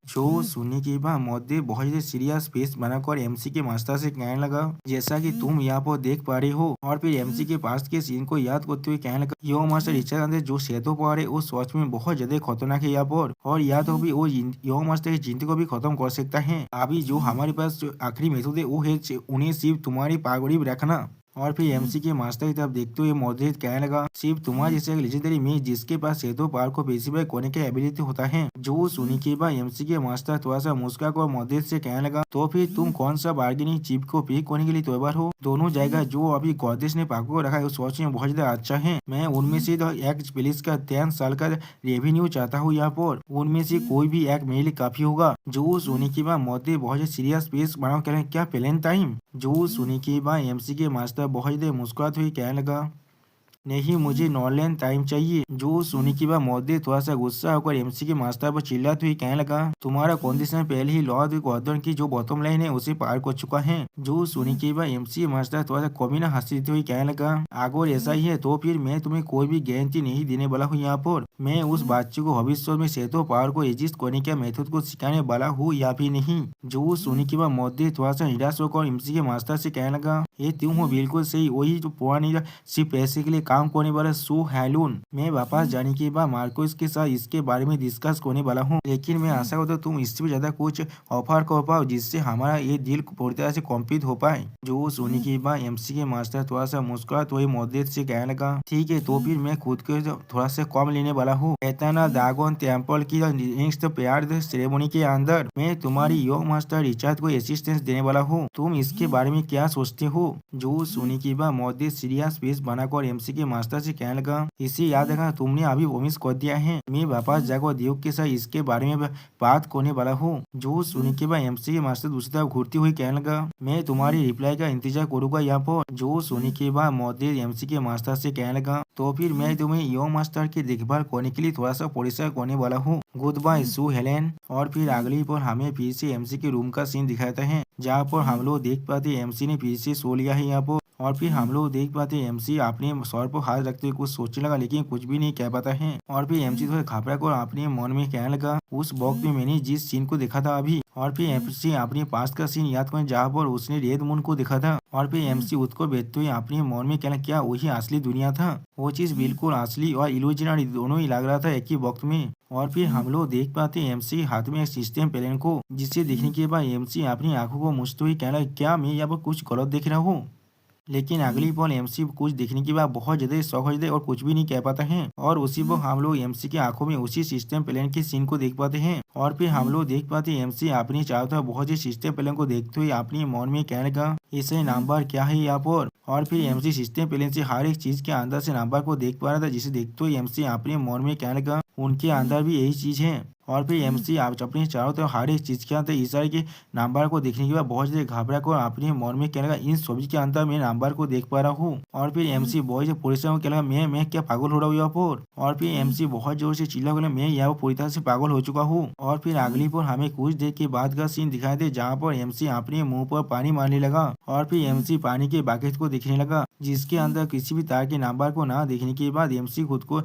जो सुनने के बाद मॉडरेट बहुत ही सीरियस फेस बनाकर एमसी के मास्टर से कहने लगा, जैसा कि तुम यहाँ पर देख पा रहे हो। और फिर एमसी के पास के सीन को याद करते हुए कहने लगा, यो मास्टर रिचार्ड जो शैडो पावर है वो सच में बहुत ज्यादा खतरनाक है यहाँ पर, और या तो भी वो यो मास्टर की जिंदगी को भी खत्म कर सकता है। अभी जो हमारे पास जो आखिरी मेथड है वो है उन्हें सिर्फ तुम्हारी पागड़ी में रखना। और फिर एमसी के मास्टर की तरफ देखते हुए मॉडरेट कहने लगा, सिर्फ तुम्हारे जैसे एक लेजेंडरी में जिसके पास शैडो पावर को पेशिफाई करने की एबिलिटी होता है। जो सुनी के बाद एमसी के मास्टर थोड़ा सा मुस्कुरा कर मॉडरेट से कहने लगा, तो फिर तुम कौन सा बार्गेनिंग चिप को पिक करने के लिए तैयार हो। दोनों जगह जो अभी गॉर्डेस ने पाको को रखा है उस सोच में बहुत ज्यादा अच्छा है। मैं उनमें से एक पुलिस का 10 साल का रेवेन्यू चाहता हूँ यहाँ पर, उनमें से कोई भी एक मेरे लिए काफी होगा। जो सुनी के बाद मॉडरेट बहुत सीरियस फेस बनाओ कह रहे क्या प्लान टाइम। जो सुनी के बाद एमसी के मास्टर बहुत देर मुस्कुराते हुए कहने लगा, नहीं मुझे नॉर्लैंड टाइम चाहिए। जो सुनी की बात मॉडरेट थोड़ा सा गुस्सा होकर एमसी के मास्टर पर चिल्लाते हुए कहने लगा, तुम्हारा कंडीशन पहले ही लॉर्ड गॉर्डन की जो बॉटम लाइन है उसे पार कर चुका है। जो सुनी की बात एमसी मास्टर थोड़ा सा कमीना हंसते हुए कहने लगा, अगर ऐसा ही है तो फिर मैं तुम्हें कोई भी गारंटी नहीं देने वाला हूँ यहाँ पर। मैं उस बच्चे को भविष्य में शैडो पावर को एडजस्ट करने के मेथड को सिखाने वाला हूँ या भी नहीं। जो सुनी की बात मॉडरेट थोड़ा सा निराश होकर एमसी के मास्टर से कहने लगा, ये तुम हो बिल्कुल सही, वही जो पुरानी सिर्फ पैसे के लिए काम करने वाला सो हैलून। मैं वापस जाने के बाद मार्कोस के साथ इसके बारे में डिस्कस करने वाला हूँ, लेकिन मैं आशा करता हूँ तुम इससे भी ज्यादा कुछ ऑफर कर पाओ जिससे हमारा ये डील पूरी तरह से कंप्लीट हो पाए। जो सुनी के बाद एमसी के मास्टर थोड़ा सा मुस्कुरा तो मॉडरेट से कहने लगा, ठीक है तो फिर मैं खुद को थोड़ा सा कम लेने वाला हूँ। एटर्नल ड्रैगन टेम्पल की नेक्स्ट प्रेयर सेरेमनी के अंदर मैं तुम्हारी यंग मास्टर रिचार्ड को असिस्टेंस देने वाला हूँ, तुम इसके बारे में क्या सोचते हो। जो सुनी के बाद मॉडरेट सीरियस फेस बनाकर एमसी के मास्टर से कहने लगा, इसे याद रखना तुमने अभी वॉमिस कर दिया है, मैं वापस जाकर ड्यूक के साथ इसके बारे में बात करने वाला हूँ। जो सुनी के बाद एमसी के मास्टर दूसरी तरफ घूरते हुए कहने लगा, मैं तुम्हारी रिप्लाई का इंतजार करूंगा यहाँ पर। जो सुनी के बाद मॉडरेट एमसी के मास्टर से कहने लगा, तो फिर मैं तुम्हें यंग मास्टर की देखभाल करने के लिए थोड़ा सा परिश्रम करने वाला हूँ। गुड बाय सू हेलेन। और फिर अगली पर हमें फिर से एमसी के रूम का सीन दिखाता है, जहाँ पर हम लोग देख पाते एमसी ने फिर से सो लिया है यहाँ पर। और फिर हम लोग देख पाते हैं एमसी अपने सर पर हाथ रखते हुए कुछ सोचने लगा लेकिन कुछ भी नहीं कह पाता है। और फिर एमसी थोड़ा घबरा कर अपने मन में कहने लगा, उस वक्त में मैंने जिस सीन को देखा था अभी। और फिर एमसी अपने पास का सीन याद कर जहाँ पर उसने रेड मून को देखा था। और फिर एमसी उसको बैठते हुए अपने मन में कहना, क्या वही असली दुनिया था? वो चीज बिल्कुल असली और इल्यूजनरी दोनों ही लग रहा था एक ही वक्त में। और फिर हम लोग देख पाते हैं एमसी हाथ में एक सिस्टम प्लेन को, जिसे देखने के बाद एमसी अपनी आंखों को मूंछते हुए कहना, क्या मैं यहाँ पर कुछ गलत देख रहा हूँ? लेकिन अगली पल एमसी कुछ देखने के बाद बहुत ज्यादा शौक हो जाते हैं और कुछ भी नहीं कह पाता है। और उसी वक्त हम लोग एमसी की आंखों में उसी सिस्टम प्लेन के सीन को देख पाते हैं। और फिर हम लोग देख पाते हैं एमसी अपनी चारों तरफ बहुत ही सिस्टम प्लेन को देखते हुए अपने मन में कहने लगा, इसे नंबर क्या है यहाँ पर? और फिर एमसी सिस्टम प्लेन से हर एक चीज के अंदर से नंबर को देख पा रहा था, जिसे देखते हुए एमसी अपने मन में कहने लगा, उनके अंदर भी यही चीज है। और फिर एमसी आप अपने चारों तरफ हर एक चीज के अंदर इशारे के नंबर को देखने के बाद बहुत ज्यादा घबरा कर अपने मन में कहने लगा, इन सभी के अंदर मैं नंबर को देख पा रहा हूँ। और फिर एमसी बहुत से परेशान होकर कहने लगा, मैं क्या पागल हो रहा हूँ यहाँ पर? और फिर एमसी बहुत जोर से चिल्ला कर, मैं यहाँ पर पूरी तरह से पागल हो चुका हूँ। और फिर अगली पर हमें कुछ देर के बाद का सीन दिखाई दे, जहाँ पर एमसी अपने मुंह पर पानी मारने लगा। और फिर एमसी पानी के बकेट को देखने लगा, जिसके अंदर किसी भी तरह के नंबर को ना देखने के बाद एमसी खुद को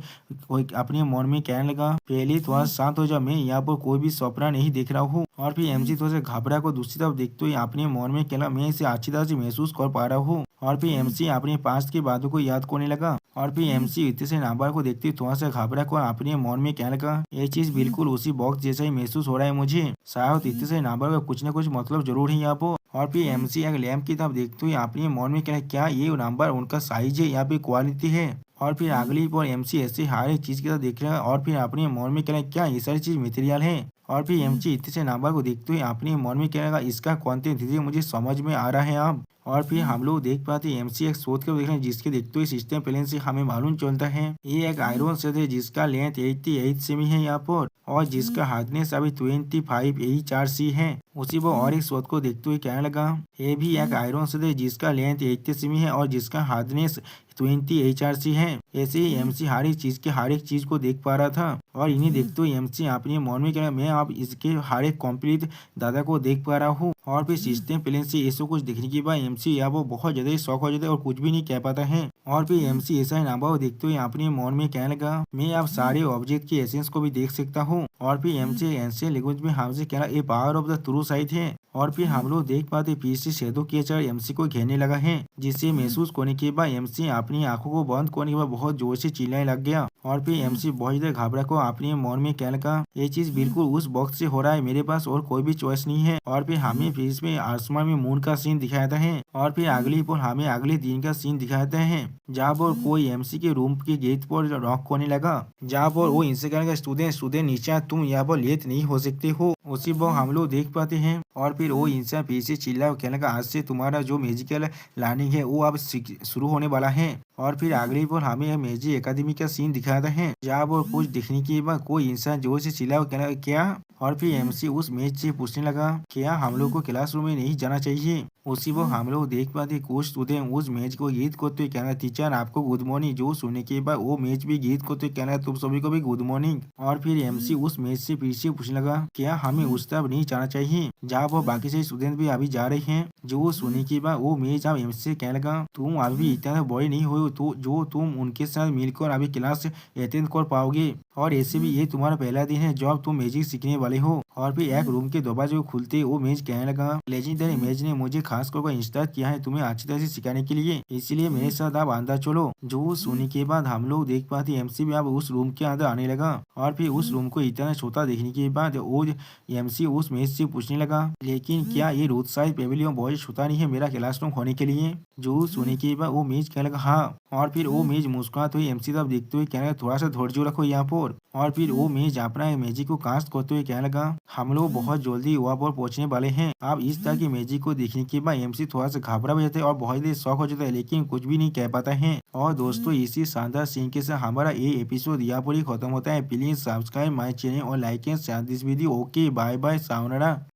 अपने मन में कहने लगा, पहले थोड़ा शांत हो जा, मैं यहाँ पर कोई भी सपना नहीं देख रहा हूँ। और फिर एमसी थोड़ा सा घबरा को दूसरी तरफ देखते हुए अपने मन में कहला, मैं इसे अच्छी तरह से महसूस कर पा रहा हूँ। और फिर एमसी अपने पास्ट की बातों को याद करने लगा। और फिर एमसी इतने से नंबर को देखते थोड़ा सा घबरा कर अपने मन में कहने लगा, ये चीज बिल्कुल उसी बॉक्स जैसा ही महसूस हो रहा है मुझे, शायद इतने से नंबर का कुछ न कुछ मतलब जरूर है यहाँ पर। और फिर एमसी एक लैंप की तरफ देखते हुए अपने मन में कहना, क्या ये नंबर उनका साइज है या फिर क्वालिटी है? और फिर अगली पर एमसी ऐसे हर एक चीज की तरफ देख रहा है और फिर अपने मन में कहना, क्या ये सारी चीज मटेरियल है? और फिर एमसी इतने से नंबर को देखते हुए अपने मन में कहने लगा, इसका कंटेंट धीरे मुझे समझ में आ रहा है अब। और फिर हम लोग देख पाते हैं एमसी एक शोध को देख रहे हैं, जिसके देखते हुए सिस्टम प्लेन से हमें मालूम चलता है ये एक आयरन शेड है, जिसका लेंथ 88 सेमी है यहाँ पर, और जिसका हार्डनेस अभी 25 है। उसी वो और एक शोध को देखते हुए कहने लगा, ये भी एक आयरन शेड है, जिसका लेंथ 80 सेमी है और जिसका हार्डनेस 20 है। ऐसे ही एमसी हर एक चीज को देख पा रहा था। और इन्हें देखते हुए एमसी अपने मन में कहा, मैं अब इसके हर एक कंप्लीट दादा को देख पा रहा हूँ। और फिर सिस्टम प्लेन से ऐसा कुछ देखने के बाद एमसी या वो बहुत ज्यादा शौक हो जाता है और कुछ भी नहीं कह पाता है। और फिर एमसी ऐसा नंबर को देखते हुए अपने मन में कहने लगा, मैं अब सारे ऑब्जेक्ट के एसेंस को भी देख सकता हूँ। और फिर एमसी एंशियंट लैंग्वेज में हमसे कहना, ये power of the true site है। और फिर हम लोग देख पाते फिर से शैडो क्रिएचर एमसी को घेरने लगा है, जिसे महसूस करने के बाद एमसी अपनी आंखों को बंद करने के बाद बहुत जोर से चिल्लाने लग गया। और फिर एमसी बहुत ज्यादा घबरा को अपने मन में कहने लगा, ये चीज बिल्कुल उस बॉक्स से हो रहा है, मेरे पास और कोई भी चॉइस नहीं है। और फिर हमें फिर इसमें आसमान में मून का सीन दिखाता है। और फिर अगली पर हमें अगले दिन का सीन दिखाता है, जहाँ पर कोई एमसी के रूम के गेट पर रॉक करने लगा, जहाँ पर वो इनसे कहने लगा, स्टूडेंट नीचे तुम यहाँ पर लेट नहीं हो सकते हो। उसी पर हम लोग देख पाते हैं। और फिर वो इंसान फिर से चिल्ला कहने लगा, आज से तुम्हारा जो मैजिकल लर्निंग है वो अब शुरू होने वाला है। और फिर अगली बार हमें मैजिक एकेडमी का सीन दिखाता है, जहाँ पर कुछ दिखने के बाद कोई इंसान जोर से चिल्ला कहना, क्या? और फिर एमसी उस मेज से पूछने लगा, क्या हम लोग को क्लासरूम में नहीं जाना चाहिए? उसी वो हम लोग देख पाते कुछ स्टूडेंट उस मेज को गीत करते हुए कहना, टीचर आपको गुड मॉर्निंग। जो सुनने के बाद वो मेज भी गीत करते हुए कहना, तुम सभी को भी गुड मॉर्निंग। और फिर एमसी उस मेज से फिर से पूछने लगा, क्या हमें उस तरफ नहीं जाना चाहिए जहाँ वो बाकी से स्टूडेंट भी अभी जा रहे हैं? जो सुनने के बाद वो मेज अब एमसी से कहने लगा, तुम अभी इतना बड़े नहीं हो तो जो तुम उनके साथ मिलकर अभी क्लास अटेंड कर पाओगे, और ऐसे भी ये तुम्हारा पहला दिन है जब तुम मैजिक सीखने वाले हो। और फिर एक रूम के दरवाजे को खुलते वो मेज कहने लगा, लेजेंडरी मेज ने मुझे खास कर इंस्टार्ट किया है तुम्हें अच्छी तरह से सिखाने के लिए, इसलिए मेरे साथ आप अंदर चलो। जो सुनने के बाद हम लोग देख पाते एमसी भी अब उस रूम के अंदर आने लगा। और फिर उस रूम को इतना छोटा देखने के बाद वो एमसी उस मेज से पूछने लगा, लेकिन क्या ये रोड साइड पेविलियन बहुत छोटा नहीं है मेरा क्लासरूम होने के लिए? जो सुनने के बाद वो मेज कहने लगा, हाँ। और फिर वो मेज मुस्कुराते हुए एमसी तरफ देखते हुए कहने लगा, थोड़ा सा धैर्य रखो यहाँ पर। और फिर वो मेज अपना मैजिक को कास्ट करते हुए कहने लगा, हम लोग बहुत जल्दी वहाँ पर पहुंचने वाले हैं। अब इस तरह की मैजिक को देखने के बाद एमसी थोड़ा सा घबरा भी जाता है और बहुत ही शौक हो जाता है, लेकिन कुछ भी नहीं कह पाता है। और दोस्तों इसी शानदार सीन के साथ हमारा ये एपिसोड यहाँ पर ही खत्म होता है। प्लीज सब्सक्राइब माई चैनल और like and share this video. Okay bye bye, सावनारा।